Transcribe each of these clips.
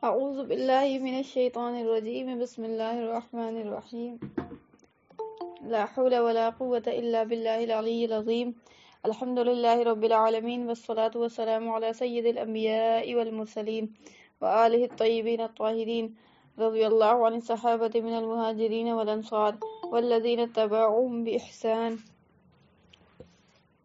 اعوذ باللہ من الشیطان الرجیم بسم اللہ الرحمن الرحیم لا حول ولا قوة الا باللہ العلی العظیم الحمد للہ رب العالمین والصلاة والسلام علی سید الانبیاء والمرسلین وآلہ الطیبین الطاہرین رضی اللہ عن الصحابة من المہاجرین والانصار والذین اتبعوهم بإحسان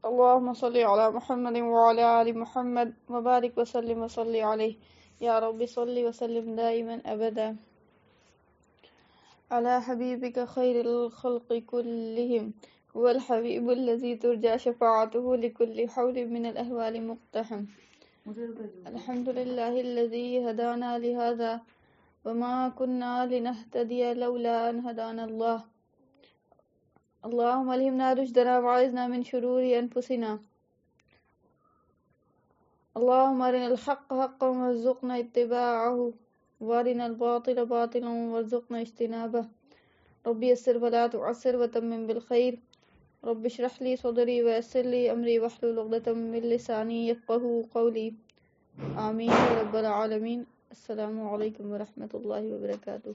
اللهم صل على محمد وعلى آل محمد وبارك وسلم وصل عليه يا رب صل وسلم دائما أبدا على حبيبك خير الخلق كلهم هو الحبيب الذي ترجى شفاعته لكل حول من الأهوال مقتحم الحمد لله الذي هدانا لهذا وما كنا لنهتدي لولا أن هدانا الله اللهم الهمنا رشدنا وعزنا من شرور أنفسنا اللهم أرنا الحق حقا وارزقنا اتباعه وارنا الباطل باطلا وارزقنا اجتنابه رب يسر ولا تعسر وتمم بالخير رب اشرح لي صدري ويسر لي أمري واحلل عقدة من لساني يفقهوا قولي آمين يا رب العالمين السلام عليكم ورحمة الله وبركاته.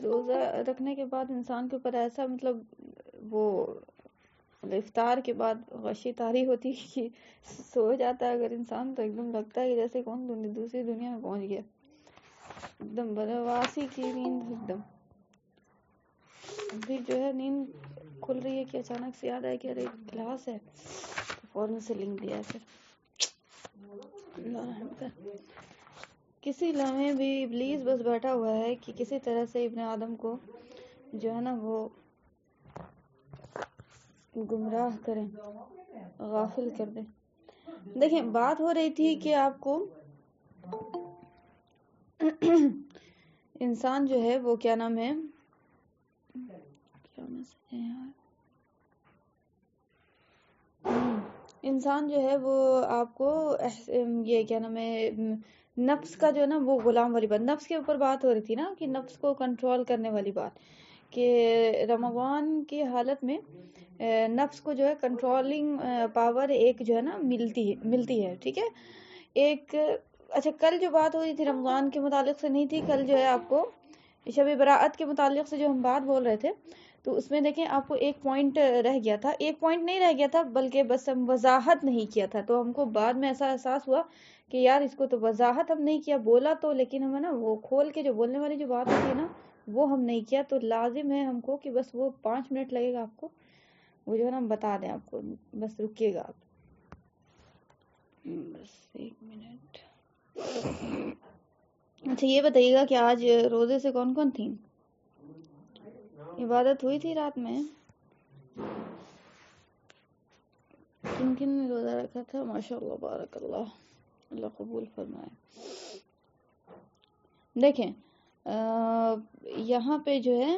روزہ رکھنے کے بعد انسان کے اوپر ایسا وہ افطار کے بعد غشی طاری ہوتی ہے کہ سو جاتا ہے اگر انسان تو ایک دم لگتا ہے کہ جیسے کون دوسری دنیا میں پہنچ گیا، ایک دم برواسی کی نیند. ایک دم ابھی جو ہے نیند کھل رہی ہے کہ اچانک سے یاد آیا کہ ارے کلاس ہے، فوراً سے لنک دیا. پھر اللہ رحم کر. کسی لمحے بھی ابلیس بس بیٹھا ہوا ہے کہ کسی طرح سے ابن آدم کو جو ہے نا وہ گمراہ کریں، غافل کر دیں. دیکھیں بات ہو رہی تھی کہ آپ کو انسان جو ہے وہ کیا نام ہے، انسان جو ہے وہ آپ کو یہ کیا نام ہے نفس کا جو ہے نا وہ غلام والی بات، نفس کے اوپر بات ہو رہی تھی نا کہ نفس کو کنٹرول کرنے والی بات، کہ رمضان کی حالت میں نفس کو جو ہے کنٹرولنگ پاور ایک جو ہے نا ملتی ہے. ٹھیک ہے. ایک اچھا کل جو بات ہو رہی تھی رمضان کے متعلق سے نہیں تھی، کل جو ہے آپ کو شب برأت کے متعلق سے جو ہم بات بول رہے تھے تو اس میں دیکھیں آپ کو ایک پوائنٹ رہ گیا تھا، ایک پوائنٹ نہیں رہ گیا تھا بلکہ بس ہم وضاحت نہیں کیا تھا. تو ہم کو بعد میں ایسا احساس ہوا کہ یار اس کو تو وضاحت ہم نہیں کیا، بولا تو لیکن ہمیں نا وہ کھول کے جو بولنے والی جو بات ہوتی ہے نا وہ ہم نہیں کیا. تو لازم ہے ہم کو کہ بس وہ 5 منٹ لگے گا آپ کو وہ جو ہے نا ہم بتا دیں آپ کو، بس رکیے گا آپ بس 1 منٹ. اچھا یہ بتائیے گا کہ آج روزے سے کون کون تھیں؟ عبادت ہوئی تھی رات میں؟ کن کن نے روزہ رکھا تھا؟ ماشاءاللہ بارک اللہ، اللہ قبول فرمائے. دیکھیں یہاں پہ جو ہے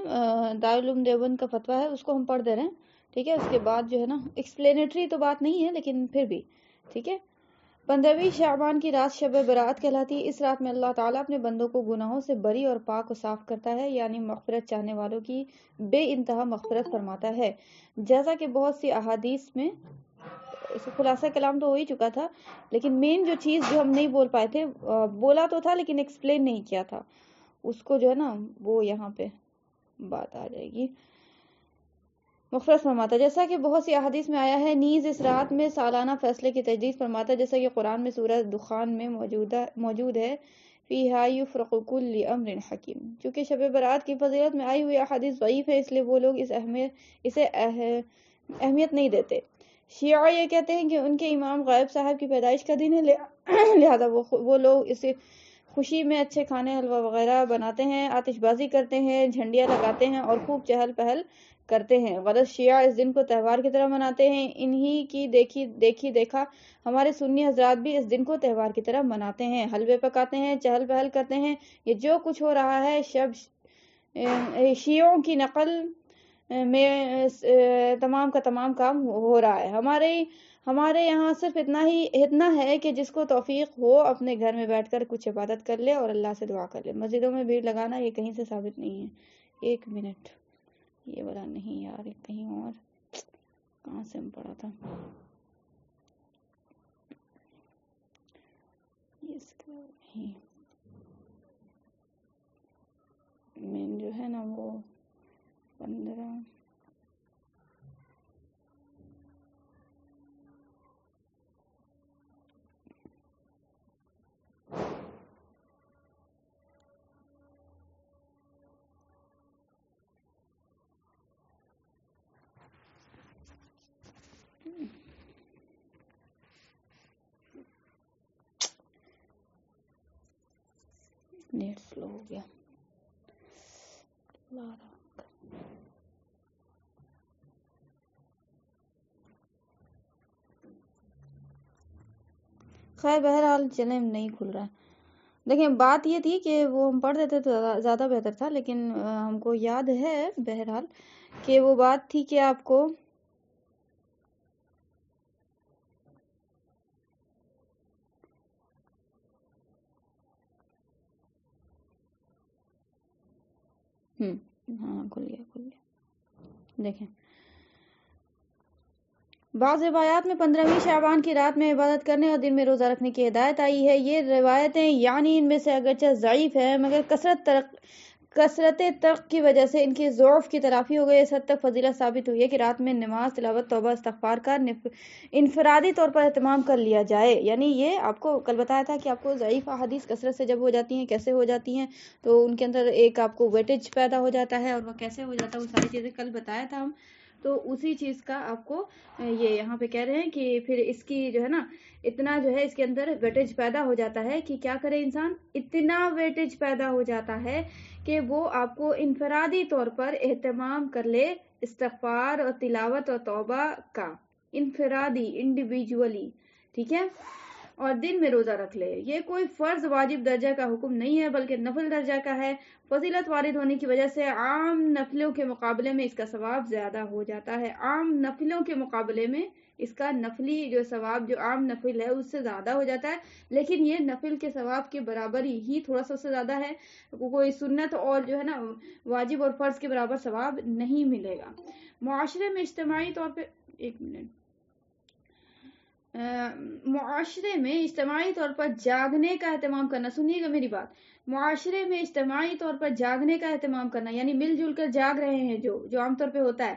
دارالعلوم دیوبند کا فتویٰ ہے، اس کو ہم پڑھ دے رہے ہیں. ٹھیک ہے. اس کے بعد جو ہے نا ایکسپلینیٹری تو بات نہیں ہے لیکن پھر بھی ٹھیک ہے. 15ویں شعبان کی رات شب برات کہلاتی ہے. اس رات میں اللہ تعالیٰ اپنے بندوں کو گناہوں سے بری اور پاک و صاف کرتا ہے، یعنی مغفرت چاہنے والوں کی بے انتہا مغفرت فرماتا ہے. جیسا کہ بہت سی احادیث میں خلاصہ کلام تو ہو ہی چکا تھا لیکن مین جو چیز جو ہم نہیں بول پائے تھے، بولا تو تھا لیکن ایکسپلین نہیں کیا تھا، اس کو جو ہے نا وہ یہاں پہ بات آ جائے گی. مغفرت فرماتا ہے جیسا کہ بہت سی احادیث میں آیا ہے. نیز اس رات میں سالانہ فیصلے کی تجدید فرماتا ہے، جیسا کہ قرآن میں سورہ دخان میں موجود ہے فیہا یفرق کل امر حکیم. چونکہ شب برات کی فضیلت میں آئی ہوئی احادیث ضعیف ہے، اس لیے وہ لوگ اسے اہمیت نہیں دیتے. شیعہ یہ کہتے ہیں کہ ان کے امام غائب صاحب کی پیدائش کا دن ہے، لہذا وہ لوگ اسے خوشی میں اچھے کھانے حلوہ وغیرہ بناتے ہیں، آتش بازی کرتے ہیں، جھنڈیاں لگاتے ہیں اور خوب چہل پہل کرتے ہیں. غلط شیعہ اس دن کو تہوار کی طرح مناتے ہیں. انہی کی دیکھا ہمارے سنی حضرات بھی اس دن کو تہوار کی طرح مناتے ہیں، حلوے پکاتے ہیں، چہل پہل کرتے ہیں. یہ جو کچھ ہو رہا ہے شیعوں کی نقل میں تمام کا تمام کام ہو رہا ہے. ہمارے یہاں صرف اتنا ہے کہ جس کو توفیق ہو اپنے گھر میں بیٹھ کر کچھ عبادت کر لے اور اللہ سے دعا کر لے. مسجدوں میں بھیڑ لگانا یہ کہیں سے ثابت نہیں ہے. 1 منٹ، یہ والا نہیں یار، کہیں اور کہاں سے ہم پڑھا تھا. اس کا نہیں میں جو ہے نا وہ 15 نیٹ سلو ہو گیا. خیر بہرحال چلیں، نہیں کھل رہا. دیکھیں بات یہ تھی کہ وہ ہم پڑھ دیتے تو زیادہ بہتر تھا، لیکن ہم کو یاد ہے بہرحال کہ وہ بات تھی کہ آپ کو ہاں کھل گیا. دیکھیں بعض روایات میں 15ویں شعبان کی رات میں عبادت کرنے اور دن میں روزہ رکھنے کی ہدایت آئی ہے. یہ روایتیں یعنی ان میں سے اگرچہ ضعیف ہیں مگر کثرت ترک کی وجہ سے ان کی ضعف کی تلافی ہو گئی. اس حد تک فضیلت ثابت ہوئی ہے کہ رات میں نماز، تلاوت، توبہ، استغفار کا انفرادی طور پر اہتمام کر لیا جائے. یعنی یہ آپ کو کل بتایا تھا کہ آپ کو ضعیف احادیث کثرت سے جب ہو جاتی ہیں کیسے ہو جاتی ہیں، تو ان کے اندر ایک آپ کو ویٹیج پیدا ہو جاتا ہے، اور وہ کیسے ہو جاتا ہے وہ ساری چیزیں کل بتایا تھا ہم. تو اسی چیز کا آپ کو یہ یہاں پہ کہہ رہے ہیں کہ پھر اس کی جو ہے نا اتنا جو ہے اس کے اندر ویٹیج پیدا ہو جاتا ہے کہ کیا کرے انسان، اتنا ویٹیج پیدا ہو جاتا ہے کہ وہ آپ کو انفرادی طور پر اہتمام کر لے استغفار اور تلاوت اور توبہ کا، انفرادی انڈیویجولی، ٹھیک ہے، اور دن میں روزہ رکھ لے. یہ کوئی فرض واجب درجہ کا حکم نہیں ہے بلکہ نفل درجہ کا ہے. فضیلت وارد ہونے کی وجہ سے عام نفلوں کے مقابلے میں اس کا ثواب زیادہ ہو جاتا ہے. عام نفلوں کے مقابلے میں اس کا نفلی جو ثواب جو عام نفل ہے اس سے زیادہ ہو جاتا ہے، لیکن یہ نفل کے ثواب کے برابر ہی تھوڑا سا اس سے زیادہ ہے. کوئی سنت اور جو ہے نا واجب اور فرض کے برابر ثواب نہیں ملے گا. معاشرے میں اجتماعی طور پہ معاشرے میں اجتماعی طور پر جاگنے کا اہتمام کرنا، سنیے گا میری بات، معاشرے میں اجتماعی طور پر جاگنے کا اہتمام کرنا یعنی مل جل کر جاگ رہے ہیں جو عام طور پہ ہوتا ہے،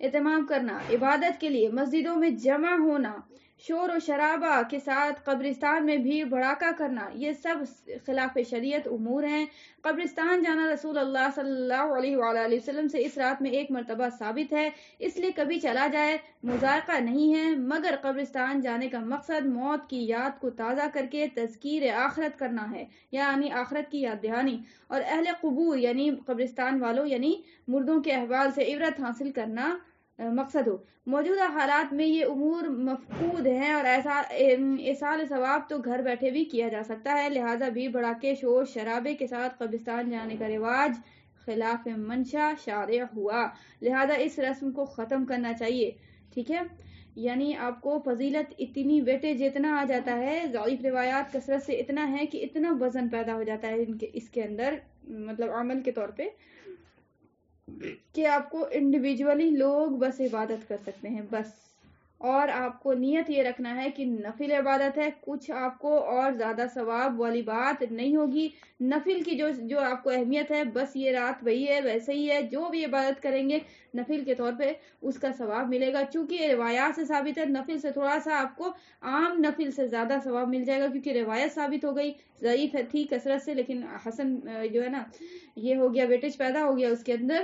اہتمام کرنا عبادت کے لیے، مسجدوں میں جمع ہونا، شور و شرابہ کے ساتھ قبرستان میں بھیڑ بھڑاکا کرنا، یہ سب خلاف شریعت امور ہیں. قبرستان جانا رسول اللہ صلی اللہ علیہ وآلہ وسلم سے اس رات میں 1 مرتبہ ثابت ہے، اس لیے کبھی چلا جائے مذائقہ نہیں ہے، مگر قبرستان جانے کا مقصد موت کی یاد کو تازہ کر کے تذکیر آخرت کرنا ہے، یعنی آخرت کی یاد دہانی، اور اہل قبور یعنی قبرستان والوں یعنی مردوں کے احوال سے عبرت حاصل کرنا مقصد ہو. موجودہ حالات میں یہ امور مفقود ہیں اور ایصال ثواب تو گھر بیٹھے بھی کیا جا سکتا ہے، لہٰذا بھی بڑھاکے شور شرابے کے ساتھ قبرستان جانے کا رواج خلاف منشا شارع ہوا، لہذا اس رسم کو ختم کرنا چاہیے. ٹھیک ہے، یعنی آپ کو فضیلت اتنی ویٹیج اتنا آ جاتا ہے، ضعیف روایات کثرت سے اتنا ہے کہ اتنا وزن پیدا ہو جاتا ہے اس کے اندر، مطلب عمل کے طور پہ، کہ آپ کو انڈیویجولی لوگ بس عبادت کر سکتے ہیں بس. اور آپ کو نیت یہ رکھنا ہے کہ نفل عبادت ہے، کچھ آپ کو اور زیادہ ثواب والی بات نہیں ہوگی. نفل کی جو آپ کو اہمیت ہے بس یہ رات وہی ہے، ویسے ہی ہے، جو بھی عبادت کریں گے نفل کے طور پہ اس کا ثواب ملے گا. چونکہ روایات سے ثابت ہے، نفل سے تھوڑا سا آپ کو عام نفل سے زیادہ ثواب مل جائے گا، کیونکہ روایت ثابت ہو گئی. ضعیف تھی کثرت سے لیکن حسن جو ہے نا یہ ہو گیا، ویٹیج پیدا ہو گیا اس کے اندر.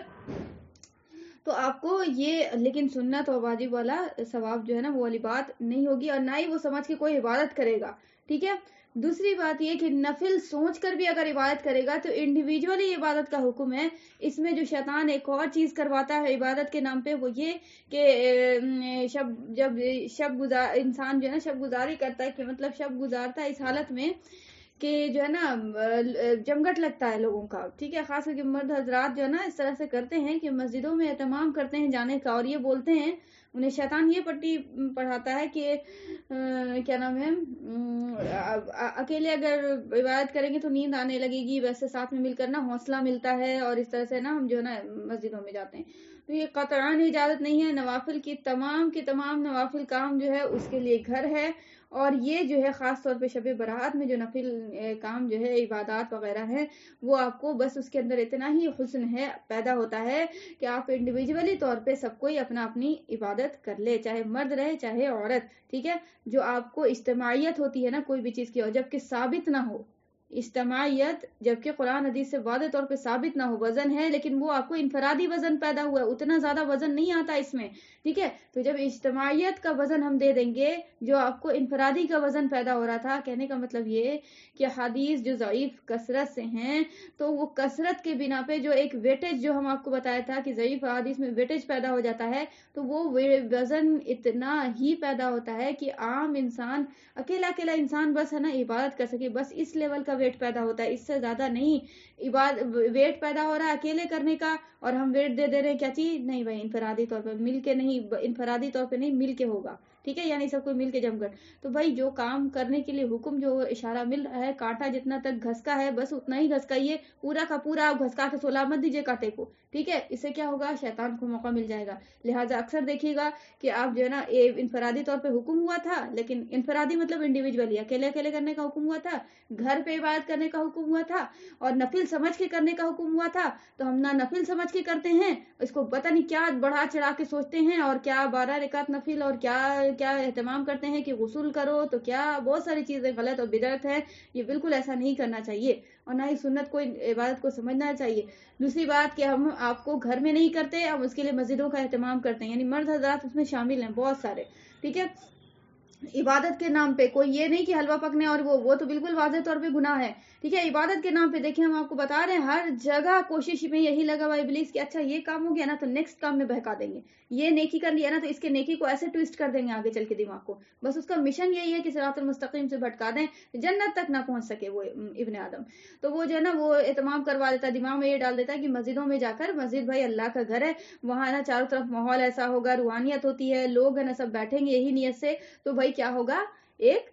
تو آپ کو یہ لیکن سنت اور واجب والا ثواب جو ہے نا وہ والی بات نہیں ہوگی، اور نہ ہی وہ سمجھ کے کوئی عبادت کرے گا. ٹھیک ہے، دوسری بات یہ کہ نفل سوچ کر بھی اگر عبادت کرے گا تو انڈیویجولی عبادت کا حکم ہے. اس میں جو شیطان ایک اور چیز کرواتا ہے عبادت کے نام پہ وہ یہ کہ انسان جو ہے نا شب گزاری کرتا ہے، کہ مطلب شب گزارتا ہے اس حالت میں کہ جو ہے نا جمگٹ لگتا ہے لوگوں کا، ٹھیک ہے، خاص کر کے مرد حضرات جو ہے نا اس طرح سے کرتے ہیں کہ مسجدوں میں اہتمام کرتے ہیں جانے کا، اور یہ بولتے ہیں انہیں شیطان یہ پٹی پڑھاتا ہے کہ کیا نام ہے، اکیلے اگر عبادت کریں گے تو نیند آنے لگے گی، ویسے ساتھ میں مل کر نا حوصلہ ملتا ہے، اور اس طرح سے نا ہم جو ہے نا مسجدوں میں جاتے ہیں. تو یہ قطعاً اجازت نہیں ہے. نوافل کی تمام نوافل کام جو ہے اس کے لیے گھر ہے، اور یہ جو ہے خاص طور پہ شب برات میں جو نفل کام جو ہے عبادات وغیرہ ہے، وہ آپ کو بس اس کے اندر اتنا ہی حسن ہے پیدا ہوتا ہے کہ آپ انڈیویجولی طور پہ سب کوئی اپنی عبادت کر لے، چاہے مرد رہے چاہے عورت، ٹھیک ہے. جو آپ کو اجتماعیت ہوتی ہے نا کوئی بھی چیز کی، اور جبکہ ثابت نہ ہو اجتماعیت، جبکہ قرآن حدیث سے واضح طور پہ ثابت نہ ہو، وزن ہے لیکن وہ آپ کو انفرادی وزن پیدا ہوا ہے، اتنا زیادہ وزن نہیں آتا اس میں، ٹھیک ہے. تو جب اجتماعیت کا وزن ہم دے دیں گے جو آپ کو انفرادی کا وزن پیدا ہو رہا تھا، کہنے کا مطلب یہ کہ حدیث جو ضعیف کثرت سے ہیں تو وہ کثرت کے بنا پہ جو ایک ویٹیج جو ہم آپ کو بتایا تھا کہ ضعیف حدیث میں ویٹیج پیدا ہو جاتا ہے، تو وہ وزن اتنا ہی پیدا ہوتا ہے کہ عام انسان اکیلا انسان بس ہے نا عبادت کر سکے، بس اس لیول کا ویٹ پیدا ہوتا ہے، اس سے زیادہ نہیں. ویٹ پیدا ہو رہا ہے اکیلے کرنے کا، اور ہم ویٹ دے رہے ہیں کیا چیز نہیں بھائی، انفرادی طور پہ مل کے نہیں، انفرادی طور پہ نہیں مل کے ہوگا، ٹھیک ہے، یعنی سب کو مل کے جم کر. تو بھائی جو کام کرنے کے لیے حکم جو اشارہ مل رہا ہے، کانٹا جتنا تک گھسکا ہے بس اتنا ہی گھسکائیے، پورا کا پورا آپ گھسکا کے سولا مت دیجیے کانٹے کو، ٹھیک ہے. اس سے کیا ہوگا، شیطان کو موقع مل جائے گا. لہٰذا اکثر دیکھیے گا کہ آپ جو ہے نا انفرادی طور پہ حکم ہوا تھا، لیکن انفرادی مطلب انڈیویجولی اکیلے کرنے کا حکم ہوا تھا، گھر پہ عبادت کرنے کا حکم ہوا تھا، اور نفل سمجھ کے کرنے کا حکم ہوا تھا. تو ہم نہ نفل سمجھ کے کرتے ہیں، اس کو پتہ نہیں کیا بڑھا چڑھا کے سوچتے ہیں، اور کیا 12 رکعت نفل اور کیا اہتمام کرتے ہیں کہ غسل کرو، تو کیا بہت ساری چیزیں غلط اور بدعت ہے. یہ بالکل ایسا نہیں کرنا چاہیے، اور نہ ہی سنت کو عبادت کو سمجھنا چاہیے. دوسری بات کہ ہم آپ کو گھر میں نہیں کرتے، ہم اس کے لیے مسجدوں کا اہتمام کرتے ہیں، یعنی مرد حضرات اس میں شامل ہیں بہت سارے، ٹھیک ہے. عبادت کے نام پہ کوئی یہ نہیں کہ حلوہ پکنے اور وہ تو بالکل واضح طور پہ گناہ ہے، ٹھیک ہے. عبادت کے نام پہ دیکھیں ہم آپ کو بتا رہے ہیں ہر جگہ کوشش میں یہی لگا ہوا ابلیس کہ اچھا یہ کام ہو گیا نا تو نیکسٹ کام میں بہکا دیں گے، یہ نیکی کر لیا نا تو اس کے نیکی کو ایسے ٹویسٹ کر دیں گے آگے چل کے دماغ کو. بس اس کا مشن یہی ہے کہ صراط المستقیم سے بھٹکا دیں، جنت تک نہ پہنچ سکے وہ ابن آدم. تو وہ جو ہے نا وہ اہتمام کروا دیتا ہے، دماغ میں یہ ڈال دیتا ہے کہ مسجدوں میں جا کر، مسجد بھائی اللہ کا گھر ہے، وہاں نا چاروں طرف ماحول ایسا ہوگا، روحانیت ہوتی ہے، لوگ ہے نا سب بیٹھیں گے یہی نیت سے، تو بھائی کیا ہوگا، ایک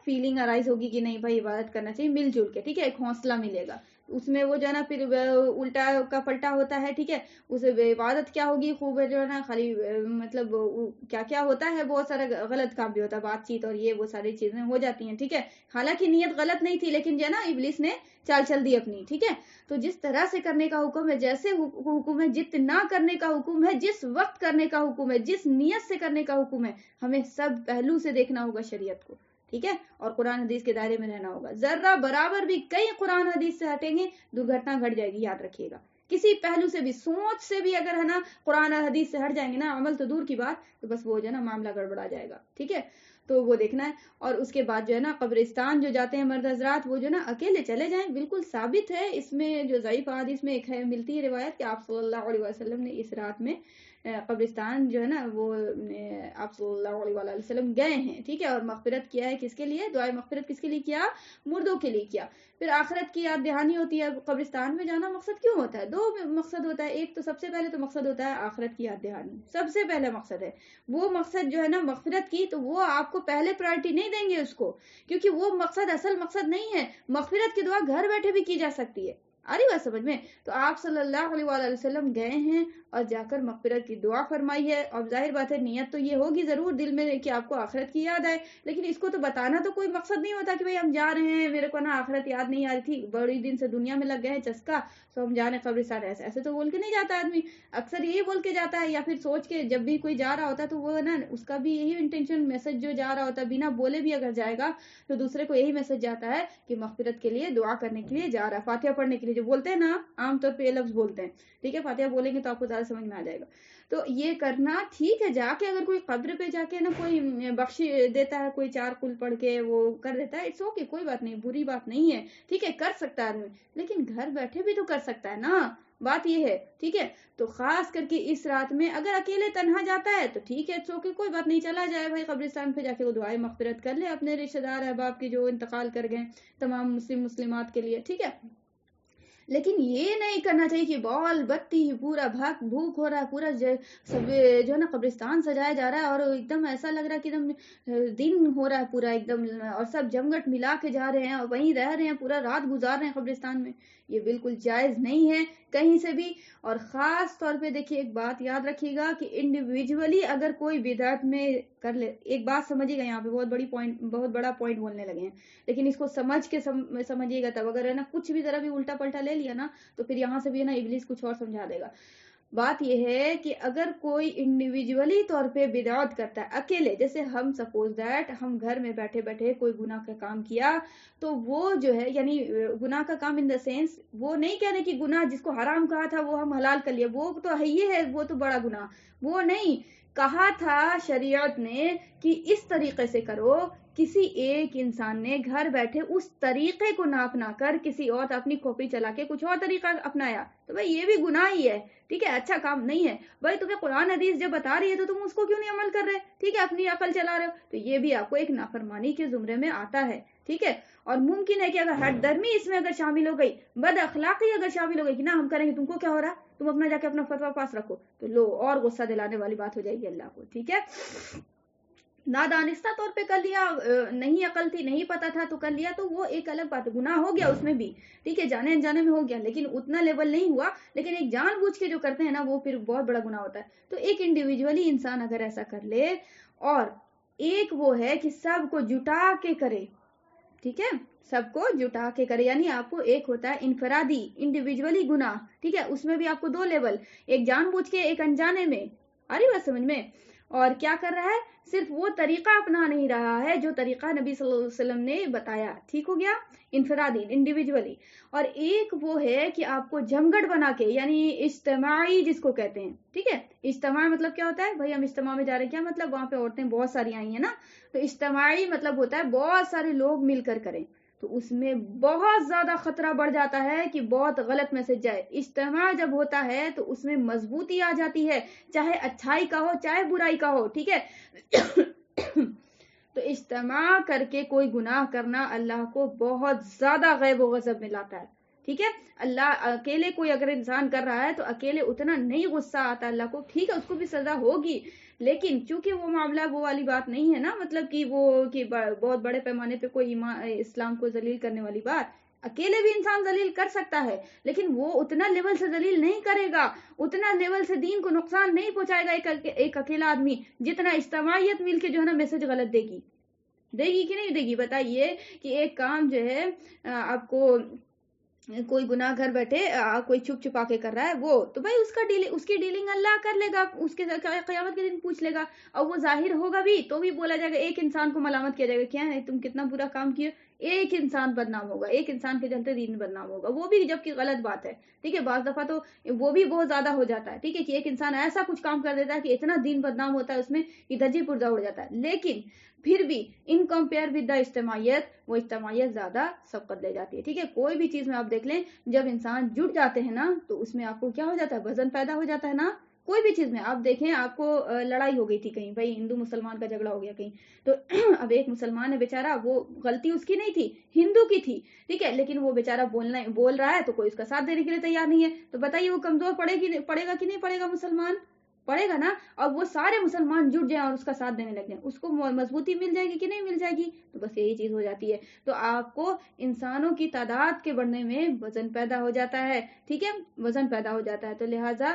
فیلنگ ارائز ہوگی کہ نہیں بھائی عبادت کرنا چاہیے مل جل کے، ٹھیک ہے، ایک حوصلہ ملے گا. اس میں وہ جو ہے نا پھر الٹا کا پلٹا ہوتا ہے، ٹھیک ہے. اس عبادت کیا ہوگی، خوب جو ہے نا خالی مطلب کیا ہوتا ہے، بہت سارا غلط کام بھی ہوتا ہے، بات چیت اور یہ وہ ساری چیزیں ہو جاتی ہیں، ٹھیک ہے. حالانکہ نیت غلط نہیں تھی، لیکن جو ہے نا ابلیس نے چال چل دی اپنی، ٹھیک ہے. تو جس طرح سے کرنے کا حکم ہے، جیسے حکم ہے، جتنا کرنے کا حکم ہے، جس وقت کرنے کا حکم ہے، جس نیت سے کرنے کا حکم ہے، ہمیں سب پہلو سے دیکھنا ہوگا شریعت کو، ٹھیک ہے، اور قرآن حدیث کے دائرے میں رہنا ہوگا. ذرہ برابر بھی کئی قرآن حدیث سے ہٹیں گے درگھٹنا گھٹ جائے گی، یاد رکھیے گا. کسی پہلو سے بھی، سوچ سے بھی اگر ہے نا قرآن حدیث سے ہٹ جائیں گے نا، عمل تو دور کی بات، تو بس وہ جو ہے نا معاملہ گڑبڑا جائے گا، ٹھیک ہے. تو وہ دیکھنا ہے. اور اس کے بعد جو ہے نا قبرستان جو جاتے ہیں مرد حضرات، وہ جو ہے نا اکیلے چلے جائیں، بالکل ثابت ہے. اس میں جو ضعیف حدیث میں ایک ہے، ملتی ہے روایت کہ آپ صلی اللہ علیہ وسلم نے اس رات میں قبرستان جو ہے نا وہ آپ صلی اللہ علیہ وسلم گئے ہیں، ٹھیک ہے، اور مغفرت کیا ہے. کس کے لیے دعائے مغفرت کس کے لیے کیا، مردوں کے لیے کیا. پھر آخرت کی یاد دہانی ہوتی ہے. قبرستان میں جانا مقصد کیوں ہوتا ہے، 2 مقصد ہوتا ہے. ایک تو سب سے پہلے تو مقصد ہوتا ہے آخرت کی یاد دہانی، سب سے پہلا مقصد ہے. وہ مقصد جو ہے نا مغفرت کی، تو وہ آپ کو پہلے پرائرٹی نہیں دیں گے اس کو، کیونکہ وہ مقصد اصل مقصد نہیں ہے. مغفرت کی دعا گھر بیٹھے بھی کی جا سکتی ہے، آ رہی بات سمجھ میں. تو آپ صلی اللہ علیہ وآلہ وسلم گئے ہیں اور جا کر مغفرت کی دعا فرمائی ہے. اور ظاہر بات ہے نیت تو یہ ہوگی ضرور دل میں کہ آپ کو آخرت کی یاد آئے، لیکن اس کو تو بتانا تو کوئی مقصد نہیں ہوتا کہ بھئی ہم جا رہے ہیں، میرے کو نا آخرت یاد نہیں آ رہی تھی، بڑی دن سے دنیا میں لگ گئے ہیں چسکا، تو ہم جا رہے ہیں قبرستان. ایسے تو بول کے نہیں جاتا آدمی، اکثر یہی بول کے جاتا ہے، یا پھر سوچ کے جب بھی کوئی جا رہا ہوتا ہے تو وہ نا اس کا بھی یہی انٹینشن، میسج جو جا رہا ہوتا ہے، بنا بولے بھی اگر جائے گا تو دوسرے کو یہی میسج جاتا ہے کہ مغفرت کے لیے دعا کرنے کے لیے جا رہا ہے، فاتحہ پڑھنے کے لیے جو بولتے ہیں نا، عام طور پہ یہ لفظ بولتے ہیں، ٹھیک ہے. فاتحہ بولیں گے تو آپ کو زیادہ سمجھ میں آ جائے گا. تو یہ کرنا ٹھیک ہے. جا کے اگر کوئی قبر پہ جا کے نا کوئی بخش دیتا ہے، کوئی 4 قل پڑھ کے وہ کر دیتا ہے، اٹس اوکے، کوئی بات نہیں، بری بات نہیں ہے، ٹھیک ہے، کر سکتا ہے آدمی. لیکن گھر بیٹھے بھی تو کر سکتا ہے نا. بات یہ ہے، ٹھیک ہے. تو خاص کر کے اس رات میں اگر اکیلے تنہا جاتا ہے تو ٹھیک ہے، سو کے کوئی بات نہیں، چلا جائے بھائی قبرستان پہ جا کے وہ دعائیں مغفرت کر لے اپنے رشتہ دار احباب کے جو انتقال کر گئے، تمام مسلمات کے لیے، ٹھیک ہے. لیکن یہ نہیں کرنا چاہیے کہ بال بتی پورا بھوک ہو رہا ہے، پورا سب جو ہے نا قبرستان سجایا جا رہا ہے اور ایک دم ایسا لگ رہا ہے کہ ایک دم دن ہو رہا ہے پورا ایک دم، اور سب جمگٹ ملا کے جا رہے ہیں اور وہیں رہ رہے ہیں، پورا رات گزار رہے ہیں قبرستان میں. یہ بالکل جائز نہیں ہے کہیں سے بھی. اور خاص طور پہ دیکھیے ایک بات یاد رکھیے گا کہ انڈیویجولی اگر کوئی بدعت میں کر لے، ایک بات سمجھیے گا، یہاں پہ بہت بڑا پوائنٹ بولنے لگے ہیں، لیکن اس کو سمجھ کے سمجھیے گا تب. اگر ہے نا کچھ بھی طرح بھی الٹا پلٹا لے لیا نا تو پھر یہاں سے بھی ہے نا ابلیس کچھ اور سمجھا دے گا. بات یہ ہے کہ اگر کوئی انڈیویجولی طور پہ بدعت کرتا ہے اکیلے، جیسے ہم سپوز دیٹ ہم گھر میں بیٹھے بیٹھے کوئی گناہ کا کام کیا، تو وہ جو ہے یعنی گناہ کا کام ان دا سینس، وہ نہیں کہہ رہے کہ گناہ جس کو حرام کہا تھا وہ ہم حلال کر لیا، وہ تو ہے یہ ہے، وہ تو بڑا گناہ، وہ نہیں کہا تھا شریعت نے کہ اس طریقے سے کرو. کسی ایک انسان نے گھر بیٹھے اس طریقے کو نہ اپنا کر کسی اور اپنی کاپی چلا کے کچھ اور طریقہ اپنایا، تو بھائی یہ بھی گناہ ہی ہے، ٹھیک ہے، اچھا کام نہیں ہے. بھائی تمہیں قرآن حدیث جب بتا رہی ہے تو تم اس کو کیوں نہیں عمل کر رہے، ٹھیک ہے، اپنی عقل چلا رہے ہو، تو یہ بھی آپ کو ایک نافرمانی کے زمرے میں آتا ہے، ٹھیک ہے. اور ممکن ہے کہ اگر ہٹ درمی اس میں اگر شامل ہو گئی، بد اخلاقی اگر شامل ہو گئی کہ نہ ہم کریں گے، تم کو کیا ہو رہا ہے، تم اپنا جا کے اپنا فتویٰ پاس رکھو، تو لو اور غصہ دلانے والی بات ہو جائے گی اللہ کو، ٹھیک ہے. نادانستہ طور پہ کر لیا، نہیں عقل تھی، نہیں پتا تھا تو کر لیا، تو وہ ایک الگ بات ہے، گناہ ہو گیا اس میں بھی، ٹھیک ہے، جانے انجانے میں ہو گیا، لیکن اتنا لیول نہیں ہوا. لیکن ایک جان بوجھ کے جو کرتے ہیں نا وہ پھر بہت بڑا گناہ ہوتا ہے. تو ایک انڈیویجولی انسان اگر ایسا کر لے، اور ایک وہ ہے کہ سب کو جٹا کے کرے، ٹھیک ہے، سب کو جٹا کے کرے، یعنی آپ کو ایک ہوتا ہے انفرادی انڈیویجولی گناہ، ٹھیک ہے، اس میں بھی آپ کو دو لیول، ایک جان بوجھ کے ایک انجانے میں، آ رہی بات سمجھ میں. اور کیا کر رہا ہے، صرف وہ طریقہ اپنا نہیں رہا ہے جو طریقہ نبی صلی اللہ علیہ وسلم نے بتایا، ٹھیک ہو گیا، انفرادی انڈیویجولی. اور ایک وہ ہے کہ آپ کو جمگٹ بنا کے، یعنی اجتماعی جس کو کہتے ہیں، ٹھیک ہے. اجتماع مطلب کیا ہوتا ہے، بھائی ہم اجتماع میں جا رہے ہیں، کیا مطلب وہاں پہ عورتیں بہت ساری آئی ہیں نا، تو اجتماعی مطلب ہوتا ہے بہت سارے لوگ مل کر کریں، تو اس میں بہت زیادہ خطرہ بڑھ جاتا ہے کہ بہت غلط میسج جائے. اجتماع جب ہوتا ہے تو اس میں مضبوطی آ جاتی ہے، چاہے اچھائی کا ہو چاہے برائی کا ہو، ٹھیک ہے. تو اجتماع کر کے کوئی گناہ کرنا اللہ کو بہت زیادہ غیب و غضب میں لاتا ہے، ٹھیک ہے. اللہ اکیلے کوئی اگر انسان کر رہا ہے تو اکیلے اتنا نہیں غصہ آتا اللہ کو، ٹھیک ہے، اس کو بھی سزا ہوگی، لیکن چونکہ وہ معاملہ وہ والی بات نہیں ہے نا، مطلب کہ وہ کہ بہت بڑے پیمانے پہ کوئی اسلام کو ذلیل کرنے والی بات، اکیلے بھی انسان ذلیل کر سکتا ہے، لیکن وہ اتنا لیول سے ذلیل نہیں کرے گا، اتنا لیول سے دین کو نقصان نہیں پہنچائے گا ایک اکیلا آدمی، جتنا اجتماعیت مل کے جو ہے نا میسج غلط دے گی کہ نہیں دے گی. بتائیے کہ ایک کام جو ہے آپ کو کوئی گناہ گھر بیٹھے کوئی چھپ چھپا کے کر رہا ہے، وہ تو بھائی اس کی ڈیلنگ اللہ کر لے گا، اس کے قیامت کے دن پوچھ لے گا، اور وہ ظاہر ہوگا بھی تو بھی بولا جائے گا، ایک انسان کو ملامت کیا جائے گا، کیا ہے تم کتنا برا کام کیے، ایک انسان بدنام ہوگا، ایک انسان کے چلتے دین بدنام ہوگا، وہ بھی جبکہ غلط بات ہے، ٹھیک ہے. بعض دفعہ تو وہ بھی بہت زیادہ ہو جاتا ہے، ٹھیک ہے، کہ ایک انسان ایسا کچھ کام کر دیتا ہے کہ اتنا دین بدنام ہوتا ہے اس میں کہ دھجی پرزا اڑ جاتا ہے. لیکن پھر بھی ان کمپیئر ود دا اجتماعیت، وہ اجتماعیت زیادہ سبقت لے جاتی ہے، ٹھیک ہے. کوئی بھی چیز میں آپ دیکھ لیں، جب انسان جٹ جاتے ہیں نا تو اس میں آپ کو کیا ہو جاتا ہے، وزن پیدا ہو جاتا ہے نا. کوئی بھی چیز میں آپ دیکھیں، آپ کو لڑائی ہو گئی تھی کہیں، بھائی ہندو مسلمان کا جھگڑا ہو گیا کہیں، تو اب ایک مسلمان ہے بیچارہ، وہ غلطی اس کی نہیں تھی، ہندو کی تھی، ٹھیک ہے، لیکن وہ بیچارہ بول رہا ہے تو کوئی اس کا ساتھ دینے کے لیے تیار نہیں ہے، تو بتائیے وہ کمزور پڑے گا کہ نہیں پڑے گا، مسلمان پڑے گا نا. اور وہ سارے مسلمان جٹ جائیں اور اس کا ساتھ دینے لگ جائیں، اس کو مضبوطی مل جائے گی کہ نہیں مل جائے گی. تو بس یہی چیز ہو جاتی ہے. تو آپ کو انسانوں کی تعداد کے بڑھنے میں وزن پیدا ہو جاتا ہے، ٹھیک ہے، وزن پیدا ہو جاتا ہے. تو لہٰذا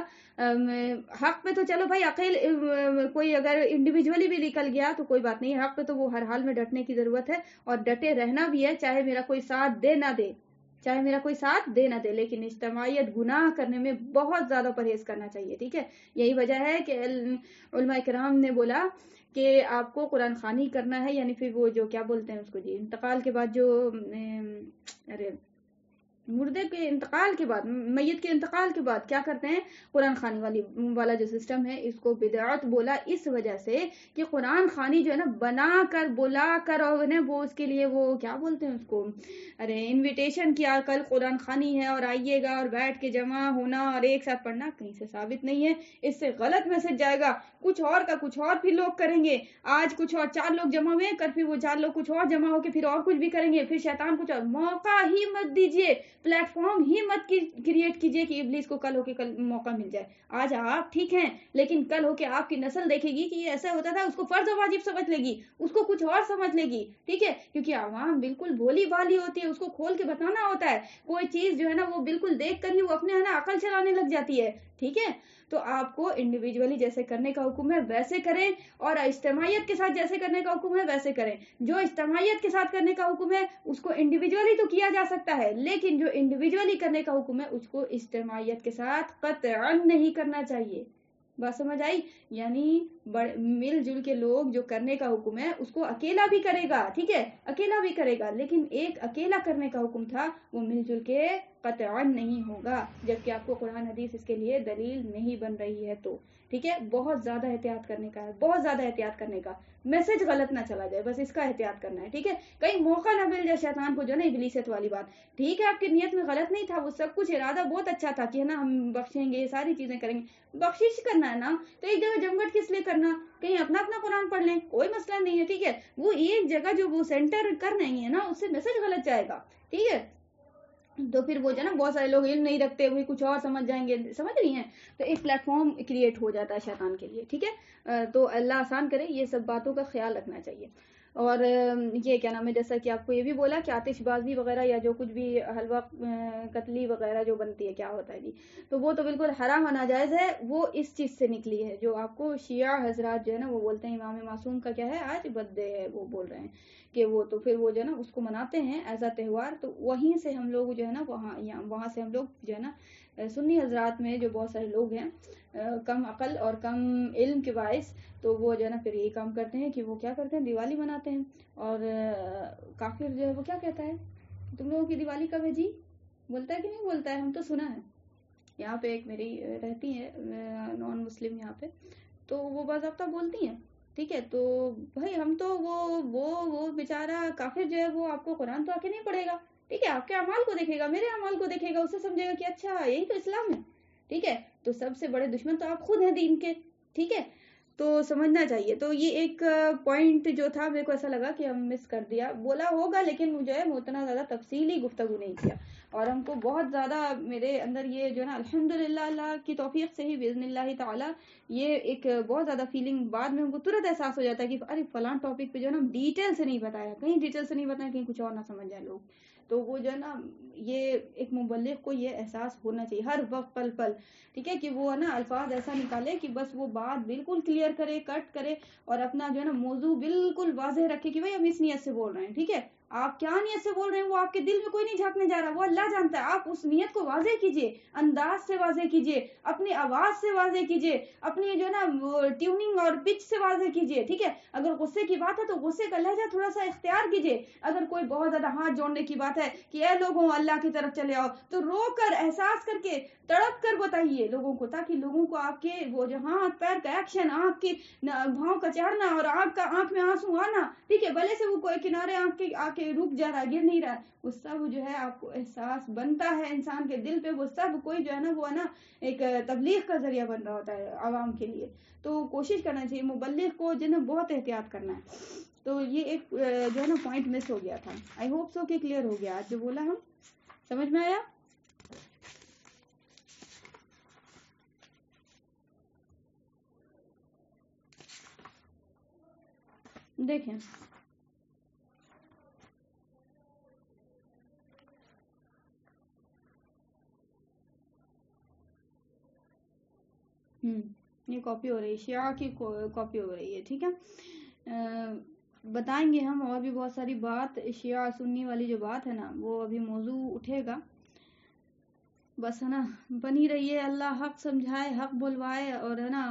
حق پہ تو چلو بھائی کوئی اگر انڈیویجولی بھی نکل گیا تو کوئی بات نہیں، حق پہ تو وہ ہر حال میں ڈٹنے کی ضرورت ہے، اور ڈٹے رہنا بھی ہے، چاہے میرا کوئی ساتھ دے نہ دے، لیکن اجتماعیت گناہ کرنے میں بہت زیادہ پرہیز کرنا چاہیے، ٹھیک ہے. یہی وجہ ہے کہ علماء کرام نے بولا کہ آپ کو قرآن خوانی کرنا ہے، یعنی پھر وہ جو کیا بولتے ہیں اس کو جی، انتقال کے بعد جو مردے کے انتقال کے بعد، میت کے انتقال کے بعد کیا کرتے ہیں؟ قرآن خوانی والا جو سسٹم ہے اس کو بدعت بولا اس وجہ سے کہ قرآن خوانی جو ہے نا بنا کر بلا کر اور وہ اس کے لیے وہ کیا بولتے ہیں اس کو، ارے انویٹیشن کیا کل قرآن خوانی ہے اور آئیے گا اور بیٹھ کے جمع ہونا اور ایک ساتھ پڑھنا، کہیں سے ثابت نہیں ہے. اس سے غلط میسج جائے گا، کچھ اور کا کچھ اور پھر لوگ کریں گے. آج کچھ اور 4 لوگ جمع ہوئے کر پھر وہ 4 لوگ کچھ اور جمع ہو کے پھر اور کچھ بھی کریں گے، پھر شیطان کچھ اور. موقع ہی مت دیجیے، پلیٹ فارم ہی مت کریٹ کیجیے کہ ابلیس کو کل ہو کے کل موقع مل جائے. آج آپ ٹھیک ہیں لیکن کل ہو کے آپ کی نسل دیکھے گی کہ یہ ایسا ہوتا تھا، اس کو فرض و واجب سمجھ لے گی، اس کو کچھ اور سمجھ لے گی. ٹھیک ہے، کیونکہ عوام بالکل بھولی بھالی ہوتی ہے، اس کو کھول کے بتانا ہوتا ہے. کوئی چیز جو ہے نا وہ بالکل دیکھ کر ہی وہ اپنے نا عقل چلانے لگ جاتی ہے. ٹھیک ہے، تو آپ کو انڈیویجولی جیسے کرنے کا حکم ہے ویسے کریں، اور اجتماعیت کے ساتھ جیسے کرنے کا حکم ہے ویسے کریں. جو اجتماعیت کے ساتھ کرنے کا حکم ہے اس کو انڈیویجولی تو کیا جا سکتا ہے، لیکن جو انڈیویجولی کرنے کا حکم ہے اس کو اجتماعیت کے ساتھ قطعاً نہیں کرنا چاہیے. بات سمجھ آئی؟ یعنی مل جل کے لوگ جو کرنے کا حکم ہے اس کو اکیلا بھی کرے گا. ٹھیک ہے، اکیلا بھی کرے گا، لیکن ایک اکیلا کرنے کا حکم تھا وہ مل جل کے قطعاً نہیں ہوگا، جبکہ آپ کو قرآن حدیث اس کے لیے دلیل نہیں بن رہی ہے. تو ٹھیک ہے، بہت زیادہ احتیاط کرنے کا ہے، بہت زیادہ احتیاط کرنے کا. میسج غلط نہ چلا جائے، بس اس کا احتیاط کرنا ہے. ٹھیک ہے، کہیں موقع نہ مل جائے شیطان کو جو نا ابلیست والی بات. ٹھیک ہے، آپ کی نیت میں غلط نہیں تھا، وہ سب کچھ ارادہ بہت اچھا تھا کہ ہے نا ہم بخشیں گے، ساری چیزیں کریں گے. بخشش کرنا ہے نا تو ایک جگہ جمگٹ کس لیے کرنا؟ کہیں اپنا اپنا قرآن پڑھ لیں، کوئی مسئلہ نہیں ہے. ٹھیک ہے، وہ ایک جگہ جو وہ سینٹر کر رہی ہے نا اس سے میسج غلط جائے گا. ٹھیک ہے، تو پھر وہ جو نا بہت سارے لوگ علم نہیں رکھتے وہی کچھ اور سمجھ جائیں گے، سمجھ رہی ہیں؟ تو ایک پلیٹ فارم کریٹ ہو جاتا ہے شیطان کے لیے. ٹھیک ہے، تو اللہ آسان کرے، یہ سب باتوں کا خیال رکھنا چاہیے. اور یہ کیا نام ہے، جیسا کہ آپ کو یہ بھی بولا کہ آتش بازی وغیرہ یا جو کچھ بھی حلوہ قتلی وغیرہ جو بنتی ہے کیا ہوتا ہے جی، تو وہ تو بالکل حرام و ناجائز ہے. وہ اس چیز سے نکلی ہے جو آپ کو شیعہ حضرات جو ہے نا وہ بولتے ہیں امام معصوم کا کیا ہے آج برتھ ڈے ہے، وہ بول رہے ہیں کہ وہ تو پھر وہ جو ہے نا اس کو مناتے ہیں ایز اے تہوار. تو وہیں سے ہم لوگ جو ہے نا وہاں سے ہم لوگ جو ہے نا سنی حضرات میں جو بہت سارے لوگ ہیں کم عقل اور کم علم کے باعث، تو وہ جو ہے نا پھر یہی کام کرتے ہیں کہ وہ کیا کرتے ہیں دیوالی مناتے ہیں. اور کافر جو ہے وہ کیا کہتا ہے تم لوگوں کی دیوالی کب ہے جی، بولتا ہے کہ نہیں بولتا ہے؟ ہم تو سنا ہے یہاں پہ ایک میری رہتی ہے نان مسلم یہاں پہ، تو وہ باضابطہ بولتی ہیں. ٹھیک ہے، تو بھائی ہم تو وہ بیچارہ کافر جو ہے وہ آپ کو قرآن تو آ کے نہیں پڑھے گا. ٹھیک ہے، آپ کے اعمال کو دیکھے گا، میرے اعمال کو دیکھے گا، اسے سمجھے گا کہ اچھا یہی تو اسلام ہے. ٹھیک ہے، تو سب سے بڑے دشمن تو آپ خود ہیں دین کے. ٹھیک ہے، تو سمجھنا چاہیے. تو یہ ایک پوائنٹ جو تھا میرے کو ایسا لگا کہ ہم مس کر دیا، بولا ہوگا لیکن جو ہے اتنا زیادہ تفصیلی گفتگو نہیں کیا. اور ہم کو بہت زیادہ میرے اندر یہ جو ہے نا الحمدللہ اللہ کی توفیق سے ہی باذن اللہ تعالی یہ ایک بہت زیادہ فیلنگ بعد میں ہم کو ترنت احساس ہو جاتا ہے کہ ارے فلاں ٹاپک پہ جو ہے نا ڈیٹیل سے نہیں بتایا، کہیں ڈیٹیل سے نہیں بتایا کہیں کچھ اور نہ سمجھ جائے لوگ. تو وہ جو ہے نا یہ ایک مبلغ کو یہ احساس ہونا چاہیے ہر وقت پل پل. ٹھیک ہے، کہ وہ ہے نا الفاظ ایسا نکالے کہ بس وہ بات بالکل کلیئر کرے، کٹ کرے، اور اپنا جو ہے نا موضوع بالکل واضح رکھے کہ بھائی ہم اس نیت سے بول رہے ہیں. ٹھیک ہے، آپ کیا نیت سے بول رہے ہیں وہ آپ کے دل میں کوئی نہیں جھانکنے جا رہا، وہ اللہ جانتا ہے. آپ اس نیت کو واضح کیجئے، انداز سے واضح کیجئے، اپنی آواز سے واضح کیجئے، اپنی جو ہے نا ٹیوننگ اور پچ سے واضح کیجئے. ٹھیک ہے، اگر غصے کی بات ہے تو غصے کا لہجہ تھوڑا سا اختیار کیجئے. اگر کوئی بہت زیادہ ہاتھ جوڑنے کی بات ہے کہ اے لوگوں اللہ کی طرف چلے آؤ، تو رو کر احساس کر کے تڑپ کر بتائیے لوگوں کو، تاکہ لوگوں کو آپ کے وہ جو ہاتھ پیر کا ایکشن، آنکھ کی بھاؤں کا چڑھنا اور آنکھ میں آنسو آنا، ٹھیک ہے، بھلے سے وہ کوئی کنارے آ کے رک جا رہا ہے، گر نہیں رہا، وہ سب جو ہے آپ کو احساس بنتا ہے انسان کے دل پہ، وہ سب کوئی جو ہے نا وہ ہے نا ایک تبلیغ کا ذریعہ بن رہا ہوتا ہے عوام کے لیے. تو کوشش کرنا چاہیے مبلغ کو جو ہے نا بہت احتیاط کرنا ہے. تو یہ ایک جو ہے نا پوائنٹ مس ہو گیا تھا، آئی ہوپ سو کہ کلیئر ہو گیا آج جو بولا ہم، سمجھ میں آیا؟ دیکھیں یہ کاپی ہو رہی ہے، شیعہ کی کاپی ہو رہی ہے. ٹھیک ہے، بتائیں گے ہم اور بھی بہت ساری بات. شیعہ سنی والی جو بات ہے نا وہ ابھی موضوع اٹھے گا، بس ہے نا بنی رہیے. اللہ حق سمجھائے، حق بلوائے، اور ہے نا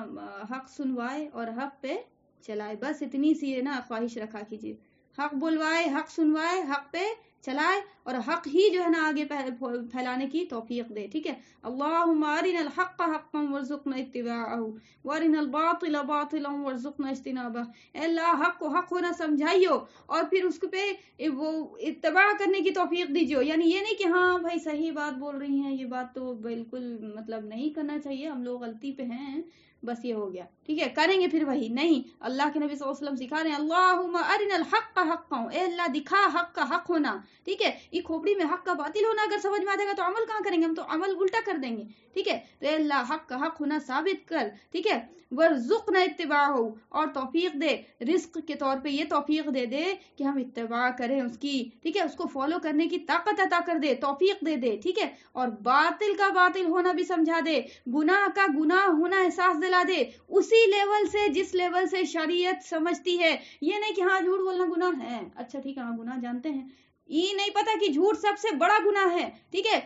حق سنوائے اور حق پہ چلائے. بس اتنی سی ہے نا خواہش رکھا کیجیے، حق بلوائے، حق سنوائے، حق پہ چلائے اور حق ہی جو ہے نا آگے پھیلانے کی توفیق دے. ٹھیک ہے. اللہم ارنا الحق حقا وارزقنا اتباعہ وارنا الباطل باطلا وارزقنا اجتنابہ. اے اللہ حق کو حق ہونا سمجھائیو اور پھر اس پہ وہ اتباع کرنے کی توفیق دیجیو. یعنی یہ نہیں کہ ہاں بھائی صحیح بات بول رہی ہیں، یہ بات تو بالکل مطلب نہیں کرنا چاہیے، ہم لوگ غلطی پہ ہیں، بس یہ ہو گیا. ٹھیک ہے. کریں گے پھر وہی نہیں. اللہ کے نبی صلی اللہ علیہ وسلم سکھا رہے ہیں اللہم ارنا الحق حقا. اے اللہ دکھا حق کا حق ہونا. ٹھیک ہے. یہ کھوپڑی میں حق کا باطل ہونا اگر سمجھ میں آ جائے گا تو عمل کہاں کریں گے؟ ہم تو عمل الٹا کر دیں گے. ٹھیک ہے. تو اے اللہ حق کا حق ہونا ثابت کر. ٹھیک ہے. ورزقنا اتباعہ اور توفیق دے، رزق کے طور پہ یہ توفیق دے دے کہ ہم اتباع کریں اس کی. ٹھیک ہے. اس کو فالو کرنے کی طاقت عطا کر دے، توفیق دے دے. ٹھیک ہے. اور باطل کا باطل ہونا بھی سمجھا دے، گناہ کا گناہ ہونا احساس دلا دے، اسی لیول سے جس لیول سے شریعت سمجھتی ہے. یہ نہیں کہ ہاں جھوٹ بولنا گناہ ہے، اچھا ٹھیک ہے ہاں گناہ جانتے ہیں، یہ نہیں پتا کہ جھوٹ سب سے بڑا گناہ ہے. ٹھیک ہے.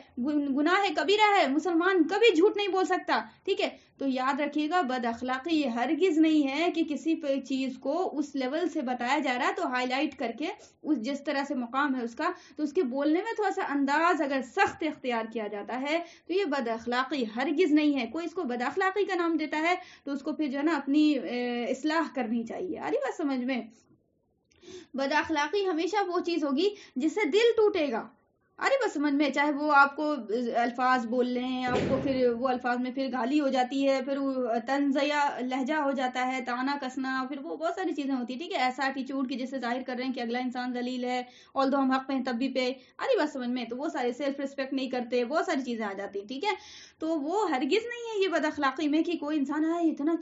گناہ ہے کبیرہ ہے، مسلمان کبھی جھوٹ نہیں بول سکتا. ٹھیک ہے. تو یاد رکھیے گا بد اخلاقی یہ ہرگز نہیں ہے کہ کسی چیز کو اس لیول سے بتایا جا رہا ہے تو ہائی لائٹ کر کے اس جس طرح سے مقام ہے اس کا تو اس کے بولنے میں تھوڑا سا انداز اگر سخت اختیار کیا جاتا ہے تو یہ بد اخلاقی ہرگز نہیں ہے. کوئی اس کو بد اخلاقی کا نام دیتا ہے تو اس کو پھر جو ہے نا اپنی اصلاح کرنی چاہیے. آ رہی بات سمجھ میں؟ بد اخلاقی ہمیشہ وہ چیز ہوگی جس سے دل ٹوٹے گا. ارے بس سمجھ میں، چاہے وہ آپ کو الفاظ بول لیں ہیں، آپ کو پھر وہ الفاظ میں پھر گالی ہو جاتی ہے، پھر طنز یا لہجہ ہو جاتا ہے، تانا کسنا، پھر وہ بہت ساری چیزیں ہوتی ہیں. ٹھیک ہے. ایسا ایٹیچیوڈ کی جس سے ظاہر کر رہے ہیں کہ اگلا انسان ذلیل ہے although ہم حق پہ ہیں تب بھی پہ. ارے بس سمجھ میں، تو وہ سارے سیلف ریسپیکٹ نہیں کرتے، بہت ساری چیزیں آ جاتی ہیں. ٹھیک ہے. تو وہ ہرگز نہیں ہے یہ بد اخلاقی میں کہ کوئی انسان ہے اتنا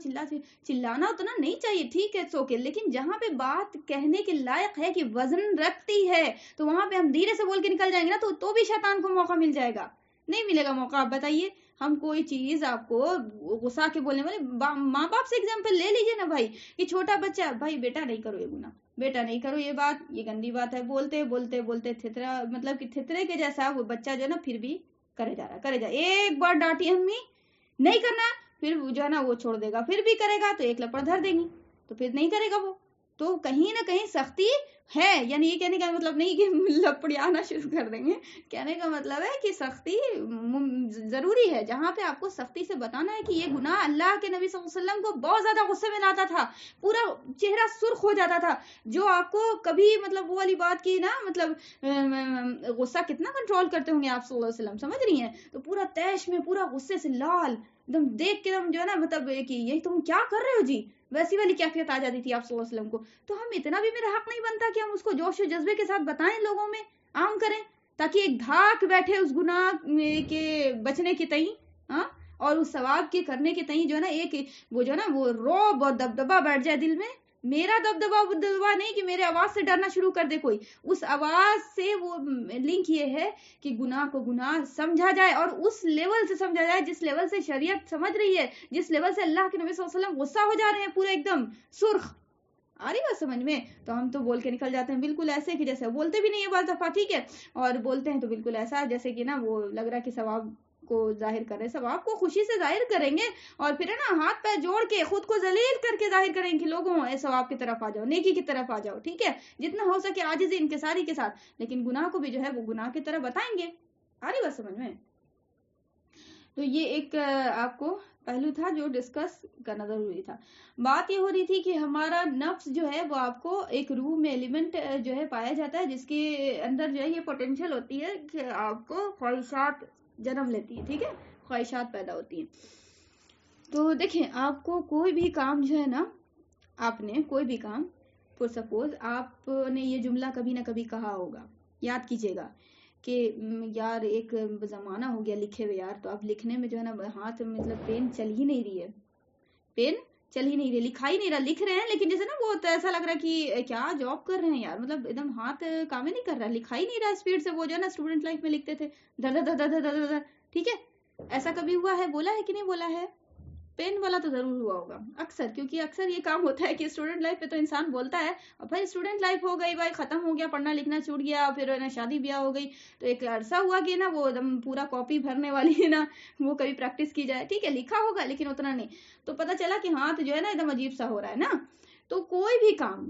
چلانا اتنا نہیں چاہیے. ٹھیک ہے سوکے، لیکن جہاں پہ بات کہنے کے لائق ہے کہ وزن رکھتی ہے تو وہاں پہ ہم دھیرے سے بول کے نکل جائیں گے نا تو بھی شیطان کو موقع مل جائے گا. نہیں ملے گا موقع. آپ بتائیے، ہم کوئی چیز آپ کو غصہ کے بولنے والے ماں باپ سے ایگزامپل لے لیجئے نا بھائی. کہ چھوٹا بچہ، بھائی بیٹا نہیں کرو یہ گناہ، بیٹا نہیں کرو یہ بات، یہ گندی بات ہے، بولتے بولتے بولتے تھترا مطلب کہ تھترے کے جیسا وہ بچہ جو ہے نا پھر بھی کرے جا رہا. ایک بار ڈانٹی امی نہیں کرنا، پھر جو ہے نا وہ چھوڑ دے گا، پھر بھی کرے گا تو ایک لپڑ دھر دیں گی تو پھر نہیں کرے گا وہ. تو کہیں نہ کہیں سختی ہے. یعنی یہ کہنے کا مطلب نہیں کہ لپڑیانا شروع کر دیں گے. کہنے کا مطلب ہے کہ سختی ضروری ہے. جہاں پہ آپ کو سختی سے بتانا ہے کہ یہ گناہ اللہ کے نبی صلی اللہ علیہ وسلم کو بہت زیادہ غصے میں لاتا تھا، پورا چہرہ سرخ ہو جاتا تھا. جو آپ کو کبھی مطلب وہ والی بات کی نا مطلب غصہ کتنا کنٹرول کرتے ہوں گے آپ صلی اللہ علیہ وسلم، سمجھ رہی ہیں؟ تو پورا تیش میں پورا غصے سے لال ایک دم دیکھ کے جو ہے نا مطلب کہ یہ تم کیا کر رہے ہو جی، ویسی والی کیفیت آ جاتی تھی آپ صلی اللہ علیہ وسلم کو. تو ہم اتنا بھی میرا حق نہیں بنتا کہ ہم اس کو جوش و جذبے کے ساتھ بتائیں، لوگوں میں عام کریں، تاکہ ایک دھاک بیٹھے اس گناہ کے بچنے کے تئیں، ہاں، اور اس ثواب کے کرنے کے تئیں جو ہے نا ایک وہ جو ہے نا وہ رعب اور دبدبہ بیٹھ جائے دل میں. میرا دبدبہ نہیں کہ میرے آواز سے ڈرنا شروع کر دے کوئی. اس آواز سے وہ لنک یہ ہے کہ گناہ کو گناہ سمجھا جائے اور اس لیول سے سمجھا جائے جس لیول سے شریعت سمجھ رہی ہے، جس لیول سے اللہ کے نبی صلی اللہ علیہ وسلم غصہ ہو جا رہے ہیں پورے ایک دم سرخ. آ رہی بات سمجھ میں؟ تو ہم تو بول کے نکل جاتے ہیں بالکل ایسے کہ جیسے بولتے بھی نہیں ہے بعض دفعہ. ٹھیک ہے. اور بولتے ہیں تو بالکل ایسا جیسے کہ نا وہ لگ رہا ہے کہ ثواب کو ظاہر کر رہے، ثواب کو خوشی سے ظاہر کریں گے اور پھر ہے نا ہاتھ پیر جوڑ کے خود کو ذلیل کر کے ظاہر کریں کہ لوگوں اے ثواب کی طرف آ جاؤ، نیکی کی طرف آ جاؤ. ٹھیک ہے. جتنا ہو سکے عاجزی انکساری کے ساتھ، لیکن گناہ کو بھی جو ہے وہ گناہ کی طرف بتائیں گے. آ رہی بات سمجھ میں؟ تو یہ ایک آپ کو پہلو تھا جو ڈسکس کرنا ضروری تھا. بات یہ ہو رہی تھی کہ ہمارا نفس جو ہے وہ آپ کو ایک روح میں ایلیمنٹ جو ہے پایا جاتا ہے جس کے اندر جو ہے یہ پوٹینشیل ہوتی ہے کہ آپ کو خواہشات جنم لیتی ہے. ٹھیک ہے. خواہشات پیدا ہوتی ہیں. تو دیکھیں آپ کو کوئی بھی کام جو ہے نا، آپ نے کوئی بھی کام فور سپوز آپ نے یہ جملہ کبھی نہ کبھی کہا ہوگا، یاد کیجئے گا کہ یار ایک زمانہ ہو گیا لکھے ہوئے یار، تو اب لکھنے میں جو ہے نا ہاتھ مطلب پین چل ہی نہیں رہی ہے، پین چل ہی نہیں رہی، لکھا ہی نہیں رہا، لکھ رہے ہیں لیکن جیسے نا وہ ایسا لگ رہا ہے کہ کیا جاب کر رہے ہیں یار، مطلب ایک دم ہاتھ کام ہی نہیں کر رہا، لکھا ہی نہیں رہا اسپیڈ سے. وہ جو ہے نا اسٹوڈنٹ لائف میں لکھتے تھے دھر دھر دھر دھر دھر دھر. ٹھیک ہے. ایسا کبھی ہوا ہے؟ بولا ہے کہ نہیں بولا ہے؟ پین والا تو ضرور ہوا ہوگا اکثر، کیونکہ اکثر یہ کام ہوتا ہے کہ اسٹوڈنٹ لائف پہ تو انسان بولتا ہے اور بھائی اسٹوڈنٹ لائف ہو گئی، بھائی ختم ہو گیا، پڑھنا لکھنا چھوٹ گیا، پھر نا شادی بیاہ ہو گئی تو ایک عرصہ ہوا کہ نا وہ پورا کاپی بھرنے والی ہے نا وہ کبھی پریکٹس کی جائے. ٹھیک ہے. لکھا ہوگا لیکن اتنا نہیں. تو پتہ چلا کہ ہاتھ جو ہے نا ایک دم عجیب سا ہو رہا ہے نا. تو کوئی بھی کام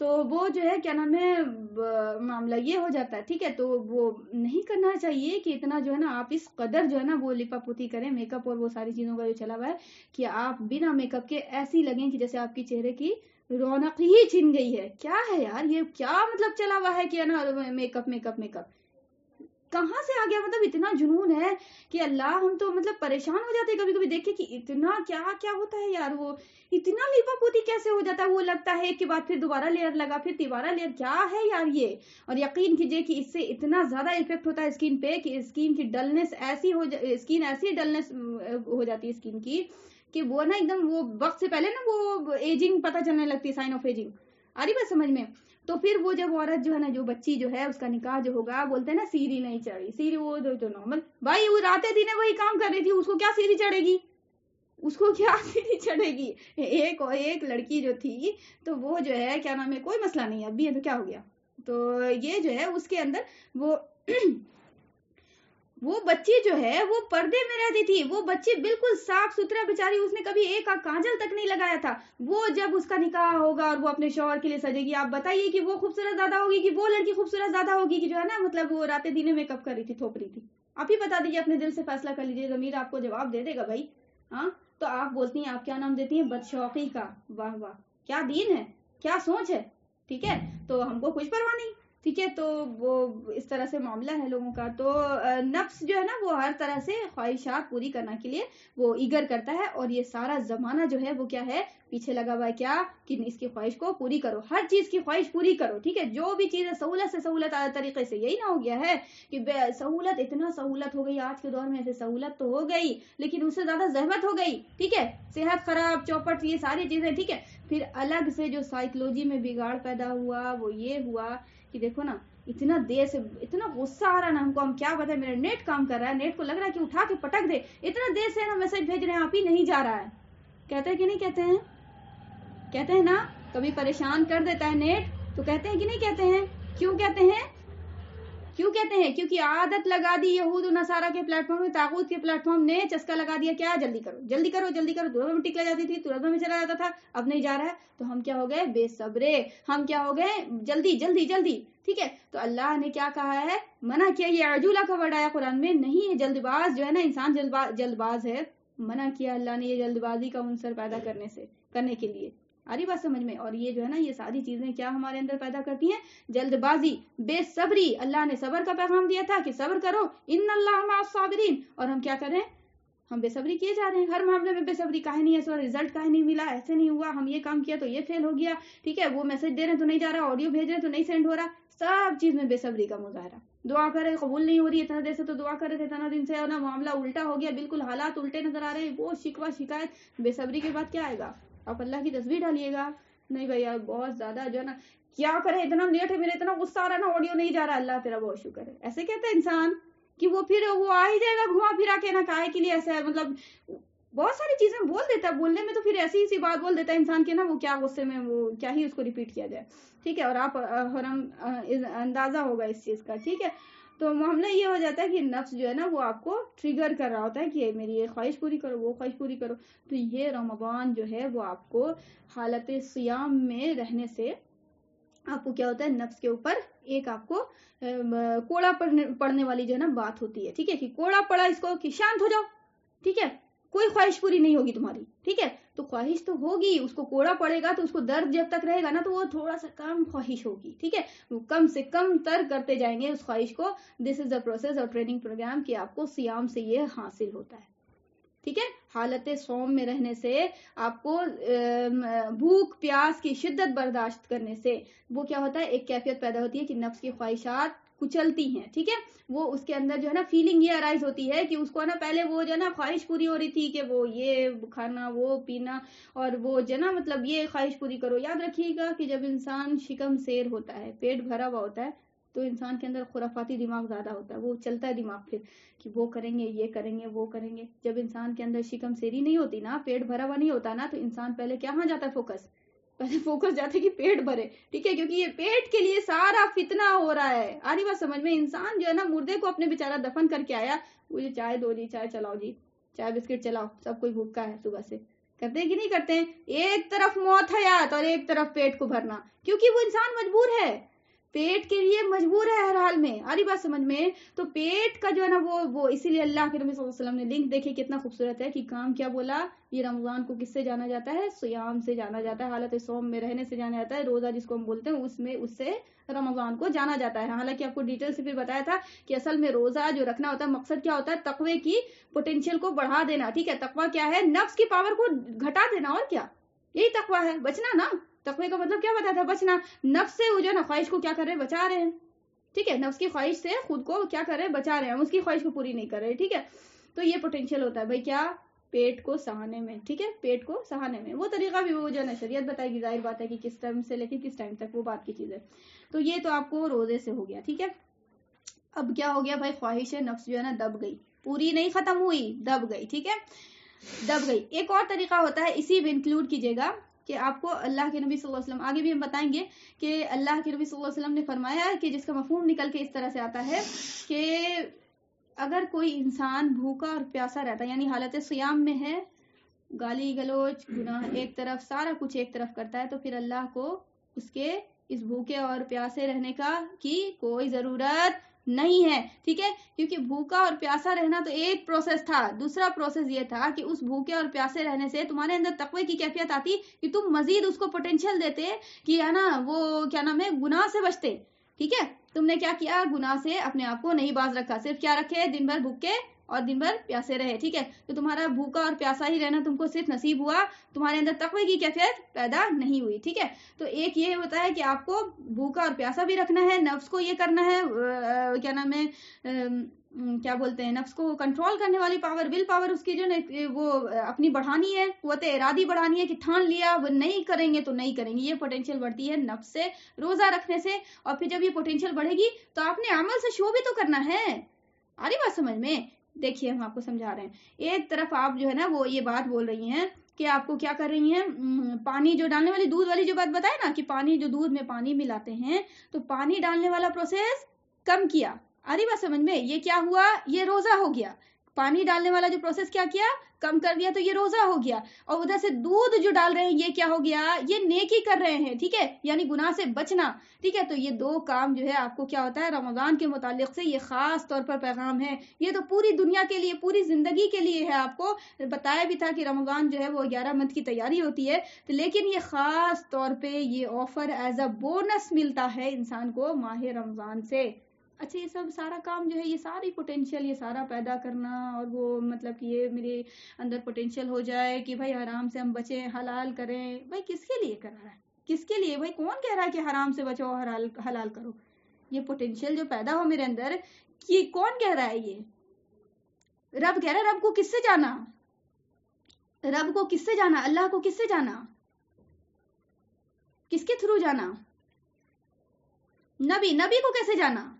تو وہ جو ہے کیا نام ہے معاملہ یہ ہو جاتا ہے، ٹھیک ہے. تو وہ نہیں کرنا چاہیے کہ اتنا جو ہے نا آپ اس قدر جو ہے نا وہ لپا پوتی کریں، میک اپ اور وہ ساری چیزوں کا جو چلا ہوا ہے کہ آپ بنا میک اپ کے ایسی لگیں کہ جیسے آپ کی چہرے کی رونق ہی چھن گئی ہے. کیا ہے یار یہ کیا مطلب چلا ہوا ہے کہ نا make up make up make up کہاں سے آ گیا؟ مطلب اتنا جنون ہے کہ اللہ، ہم تو مطلب پریشان ہو جاتے ہیں کبھی کبھی دیکھ کے کہ اتنا کیا کیا ہوتا ہے یار. وہ اتنا لیپا پوتی کیسے ہو جاتا ہے؟ وہ لگتا ہے کہ بعد پھر دوبارہ لیئر لگا، پھر تیسرا لیئر، کیا ہے یار یہ؟ اور یقین کیجئے کہ اس سے اتنا زیادہ افیکٹ ہوتا ہے اسکن پہ کہ اسکن کی ڈلنس ایسی اسکن ایسی ڈلنس ہو جاتی ہے اسکن کی کہ وہ نا ایک دم وہ وقت سے پہلے نا وہ ایجنگ پتہ چلنے لگتی ہے، سائن آف ایجنگ. آ رہی بات سمجھ میں؟ تو پھر وہ جب عورت جو ہے نا، جو بچی جو ہے اس کا نکاح جو ہوگا، بولتے ہیں نا سیری نہیں چڑھی، سیری وہ تو نارمل بھائی، وہ راتیں دن وہی کام کر رہی تھی، اس کو کیا سیری چڑھے گی؟ اس کو کیا سیری چڑھے گی؟ ایک لڑکی جو تھی تو وہ جو ہے کیا نام ہے، کوئی مسئلہ نہیں ہے، اب بھی ہے تو کیا ہو گیا. تو یہ جو ہے اس کے اندر وہ بچی جو ہے وہ پردے میں رہتی تھی، وہ بچی بالکل صاف ستھرا بیچاری، اس نے کبھی ایک کانجل تک نہیں لگایا تھا. وہ جب اس کا نکاح ہوگا اور وہ اپنے شوہر کے لیے سجے گی، آپ بتائیے کہ وہ خوبصورت زیادہ ہوگی کہ وہ لڑکی خوبصورت زیادہ ہوگی کہ جو ہے نا مطلب وہ راتیں دن میک اپ کر رہی تھی، تھوپ رہی تھی؟ آپ ہی بتا دیجیے، اپنے دل سے فیصلہ کر لیجیے، ضمیر آپ کو جواب دے دے گا بھائی. ہاں تو آپ بولتی ہیں، آپ کیا نام دیتی ہیں؟ بدشوقی کا. واہ واہ، کیا دین ہے، کیا سوچ ہے. ٹھیک ہے، تو ہم کو کچھ پرواہ نہیں. ٹھیک ہے، تو وہ اس طرح سے معاملہ ہے لوگوں کا. تو نفس جو ہے نا وہ ہر طرح سے خواہشات پوری کرنے کے لیے وہ ایگر کرتا ہے، اور یہ سارا زمانہ جو ہے وہ کیا ہے، پیچھے لگا ہوا ہے کیا کہ اس کی خواہش کو پوری کرو، ہر چیز کی خواہش پوری کرو. ٹھیک ہے، جو بھی چیز ہے سہولت سے سہولت طریقے سے. یہی نہ ہو گیا ہے کہ سہولت، اتنا سہولت ہو گئی آج کے دور میں، ایسے سہولت تو ہو گئی لیکن اس سے زیادہ زحمت ہو گئی. ٹھیک ہے، صحت خراب، چوپٹ، یہ ساری چیزیں. ٹھیک ہے، پھر الگ سے جو سائیکولوجی میں بگاڑ پیدا ہوا وہ یہ ہوا کہ دیکھو نا، اتنا دیر سے اتنا غصہ آ رہا نا ہم کو، ہم کیا بتائیں، میرا نیٹ کام کر رہا ہے، نیٹ کو لگ رہا ہے کہ اٹھا کے پٹک دے، اتنا دیر سے نا میسج بھیج رہے ہیں، آپ ہی نہیں جا رہا ہے. کہتے ہیں کہ نہیں کہتے ہیں؟ کہتے ہیں نا، کبھی پریشان کر دیتا ہے نیٹ تو کہتے ہیں کہ نہیں کہتے ہیں؟ کیوں کہتے ہیں؟ کیوں کہتے ہیں؟ کیونکہ عادت لگا دی یہود و نصارہ کے پلیٹ فارم میں، طاغوت کے پلیٹ فارم نے چسکا لگا دیا کیا، جلدی کرو جلدی کرو جلدی کرو. 2 منٹ ٹک جاتی تھی، ترنت میں چلا جاتا تھا، اب نہیں جا رہا ہے تو ہم کیا ہو گئے؟ بے صبرے. ہم کیا ہو گئے؟ جلدی جلدی جلدی. ٹھیک ہے، تو اللہ نے کیا کہا ہے؟ منع کیا. یہ عجولہ کا ورڈ آیا قرآن میں، نہیں ہے جلد باز جو ہے نا، انسان جلد باز ہے. منع کیا اللہ نے یہ جلد بازی کا عنصر پیدا کرنے کے لیے. آ رہی بات سمجھ میں؟ اور یہ جو ہے نا، یہ ساری چیزیں کیا ہمارے اندر پیدا کرتی ہیں؟ جلد بازی، بے صبری. اللہ نے صبر کا پیغام دیا تھا کہ صبر کرو، ان اللہ مع الصابرین، اور ہم کیا کر رہے ہیں؟ ہم بے صبری کیے جا رہے ہیں. ہر معاملے میں بے صبری. کاہے نہیں ایسا رزلٹ، کاہے نہیں ملا، ایسے نہیں ہوا، ہم یہ کام کیا تو یہ فیل ہو گیا. ٹھیک ہے، وہ میسج دے رہے ہیں تو نہیں جا رہا، آڈیو بھیج رہے ہیں تو نہیں سینڈ ہو رہا. سب چیز میں بے صبری کا مظاہرہ. دعا کر رہے قبول نہیں ہو رہی، اتنا دیر سے تو دعا کر رہے تھے، اتنا دن سے نا معاملہ الٹا ہو گیا، بالکل حالات الٹے نظر آ رہے ہیں. وہ شکوہ شکایت، بے صبری کے بعد کیا آئے گا؟ آپ اللہ کی تسبیح ڈالیے گا. نہیں بھائی یار، بہت زیادہ جو ہے نا، کیا کرے، اتنا لیٹ ہے، میرے اتنا غصہ آ رہا ہے نا، آڈیو نہیں جا رہا، اللہ تیرا بہت شکر ہے. ایسے کہتا ہے انسان کہ وہ پھر وہ آ ہی جائے گا گھما پھرا کے نا، کائے کے لیے ایسا ہے. مطلب بہت ساری چیزیں بول دیتا ہے، بولنے میں تو پھر ایسی سی بات بول دیتا ہے انسان کے نا، وہ کیا غصے میں وہ کیا ہی اس کو ریپیٹ کیا جائے. ٹھیک ہے، اور آپ اندازہ ہوگا اس چیز کا. ٹھیک ہے، تو معاملہ یہ ہو جاتا ہے کہ نفس جو ہے نا وہ آپ کو ٹریگر کر رہا ہوتا ہے کہ میری یہ خواہش پوری کرو، وہ خواہش پوری کرو. تو یہ رمضان جو ہے وہ آپ کو حالت سیام میں رہنے سے آپ کو کیا ہوتا ہے؟ نفس کے اوپر ایک آپ کو کوڑا پڑنے والی جو ہے نا بات ہوتی ہے. ٹھیک ہے، کہ کوڑا پڑا اس کو کہ شانت ہو جاؤ. ٹھیک ہے، کوئی خواہش پوری نہیں ہوگی تمہاری. ٹھیک ہے، تو خواہش تو ہوگی، اس کو کوڑا پڑے گا تو اس کو درد جب تک رہے گا نا تو وہ تھوڑا سا کم خواہش ہوگی. ٹھیک ہے، وہ کم سے کم تر کرتے جائیں گے اس خواہش کو. دس از دا پروسیس اور ٹریننگ پروگرام کہ آپ کو سیام سے یہ حاصل ہوتا ہے. ٹھیک ہے، حالت سوم میں رہنے سے آپ کو بھوک پیاس کی شدت برداشت کرنے سے وہ کیا ہوتا ہے؟ ایک کیفیت پیدا ہوتی ہے کہ نفس کی خواہشات کچلتی ہیں. ٹھیک ہے، وہ اس کے اندر جو ہے نا فیلنگ یہ ارائز ہوتی ہے کہ اس کو نا پہلے وہ جو ہے نا خواہش پوری ہو رہی تھی کہ وہ یہ کھانا، وہ پینا، اور وہ جو ہے نا مطلب یہ خواہش پوری کرو. یاد رکھیے گا کہ جب انسان شکم سیر ہوتا ہے، پیٹ بھرا ہوا ہوتا ہے، تو انسان کے اندر خرافاتی دماغ زیادہ ہوتا ہے، وہ چلتا ہے دماغ پھر کہ وہ کریں گے، یہ کریں گے، وہ کریں گے. جب انسان کے اندر شکم سیری نہیں ہوتی نا، پیٹ بھرا ہوا نہیں ہوتا نا، تو انسان پہلے کہاں جاتا ہے؟ فوکس پہلے فوکس جاتا ہے کہ پیٹ بھرے. ٹھیک ہے، کیونکہ یہ پیٹ کے لیے سارا فتنہ ہو رہا ہے. آری بات سمجھ میں؟ انسان جو ہے نا مردے کو اپنے بیچارہ دفن کر کے آیا، وہ چائے دو جی، چائے چلاؤ جی، چائے بسکٹ چلاؤ، سب کوئی بھوکا ہے صبح سے. کرتے ہیں کہ نہیں کرتے ہیں؟ ایک طرف موت حیات اور ایک طرف پیٹ کو بھرنا، کیونکہ وہ انسان مجبور ہے، پیٹ کے لیے مجبور ہے ہر حال میں. آ رہی بات سمجھ میں؟ تو پیٹ کا جو ہے نا وہ اسی لیے اللہ کے نبی صلی اللہ علیہ وسلم نے لنک دیکھے کتنا خوبصورت ہے کہ کام کیا بولا، یہ رمضان کو کس سے جانا جاتا ہے؟ سیام سے جانا جاتا ہے، حالت سوم میں رہنے سے جانا جاتا ہے. روزہ جس کو ہم بولتے ہیں اس سے رمضان کو جانا جاتا ہے. حالانکہ آپ کو ڈیٹیل سے پھر بتایا تھا کہ اصل میں روزہ جو رکھنا ہوتا ہے مقصد کیا ہوتا ہے؟ تقوی کی پوٹینشیل کو بڑھا دینا. ٹھیک ہے، تقوی کیا ہے؟ نفس کی پاور کو گھٹا دینا، اور کیا؟ یہی تقوی ہے، بچنا نا. تقوی کا مطلب کیا بتایا تھا؟ بچنا. نفس سے وہ جو ہے نا خواہش کو کیا کر رہے ہیں؟ بچا رہے ہیں. ٹھیک ہے، نفس کی خواہش سے خود کو کیا کر رہے ہیں؟ بچا رہے ہیں، ہم اس کی خواہش کو پوری نہیں کر رہے. ٹھیک ہے، تو یہ پوٹینشیل ہوتا ہے بھائی کیا؟ پیٹ کو سہانے میں. ٹھیک ہے، پیٹ کو سہانے میں. وہ طریقہ بھی وہ جو ہے نا شریعت بتائے گی، ظاہر بات ہے کہ کس ٹائم سے لے کے کس ٹائم تک، وہ بات کی چیز ہے. تو یہ تو آپ کو روزے سے ہو گیا. ٹھیک ہے، اب کیا ہو گیا بھائی؟ خواہش نفس جو ہے نا دب گئی، پوری نہیں ختم ہوئی، دب گئی. ٹھیک ہے، دب گئی. ایک اور طریقہ ہوتا ہے، اسی میں انکلوڈ کیجیے گا کہ آپ کو اللہ کے نبی صلی اللہ علیہ وسلم آگے بھی ہم بتائیں گے کہ اللہ کے نبی صلی اللہ علیہ وسلم نے فرمایا کہ جس کا مفہوم نکل کے اس طرح سے آتا ہے کہ اگر کوئی انسان بھوکا اور پیاسا رہتا ہے، یعنی حالت سیام میں ہے، گالی گلوچ گناہ ایک طرف، سارا کچھ ایک طرف کرتا ہے، تو پھر اللہ کو اس کے اس بھوکے اور پیاسے رہنے کی کوئی ضرورت نہیں ہے. ٹھیک ہے، کیونکہ بھوکا اور پیاسا رہنا تو ایک پروسیس تھا. دوسرا پروسیس یہ تھا کہ اس بھوکے اور پیاسے رہنے سے تمہارے اندر تقوی کی کیفیت آتی کہ تم مزید اس کو پوٹینشیل دیتے کہ ہے نا وہ کیا نام ہے، گناہ سے بچتے. ٹھیک ہے، تم نے کیا کیا؟ گناہ سے اپنے آپ کو نہیں باز رکھا، صرف کیا رکھے؟ دن بھر بھوکے اور دن بھر پیاسے رہے. ٹھیک ہے، تو تمہارا بھوکا اور پیاسا ہی رہنا تم کو صرف نصیب ہوا، تمہارے اندر تقوی کی کیفیت پیدا نہیں ہوئی. ٹھیک ہے، تو ایک یہ ہوتا ہے کہ آپ کو بھوکا اور پیاسا بھی رکھنا ہے، نفس کو یہ کرنا ہے، کیا نام ہے، کیا بولتے ہیں، نفس کو کنٹرول کرنے والی پاور، ول پاور اس کی جو ہے وہ اپنی بڑھانی ہے، قوت ارادی بڑھانی ہے کہ ٹھان لیا وہ نہیں کریں گے تو نہیں کریں گے. یہ پوٹینشیل بڑھتی ہے نفس سے، روزہ رکھنے سے. اور پھر جب یہ پوٹینشیل بڑھے گی تو آپ نے عمل سے شو بھی تو کرنا ہے. آ رہی بات سمجھ میں؟ دیکھیے ہم آپ کو سمجھا رہے ہیں. ایک طرف آپ جو ہے نا وہ یہ بات بول رہی ہیں کہ آپ کو کیا کر رہی ہیں، پانی جو ڈالنے والی، دودھ والی جو بات بتائے نا کہ پانی جو دودھ میں پانی ملاتے ہیں، تو پانی ڈالنے والا پروسیس کم کیا. آ رہی بات سمجھ میں؟ یہ کیا ہوا؟ یہ روزہ ہو گیا. پانی ڈالنے والا جو پروسیس کیا کیا؟ کم کر دیا، تو یہ روزہ ہو گیا. اور ادھر سے دودھ جو ڈال رہے ہیں یہ کیا ہو گیا؟ یہ نیکی کر رہے ہیں. ٹھیک ہے، یعنی گناہ سے بچنا. ٹھیک ہے، تو یہ دو کام جو ہے آپ کو کیا ہوتا ہے رمضان کے متعلق سے، یہ خاص طور پر پیغام ہے. یہ تو پوری دنیا کے لیے، پوری زندگی کے لیے ہے. آپ کو بتایا بھی تھا کہ رمضان جو ہے وہ 11 منتھ کی تیاری ہوتی ہے، لیکن یہ خاص طور پہ یہ آفر ایز اے بونس ملتا ہے انسان کو ماہ رمضان سے. اچھا، یہ سب سارا کام جو ہے، یہ ساری پوٹینشیل، یہ سارا پیدا کرنا، اور وہ مطلب کہ یہ میرے اندر پوٹینشیل ہو جائے کہ بھائی حرام سے ہم بچیں، حلال کریں. بھائی کس کے لیے کر رہا ہے؟ کس کے لیے بھائی؟ کون کہہ رہا ہے کہ حرام سے بچو اور حلال کرو؟ یہ پوٹینشیل جو پیدا ہو میرے اندر، کہ کون کہہ رہا ہے؟ یہ رب کہہ رہا ہے. رب کو کس سے جانا؟ رب کو کس سے جانا؟ اللہ کو کس سے جانا؟ کس کے تھرو جانا؟ نبی کو کیسے جانا؟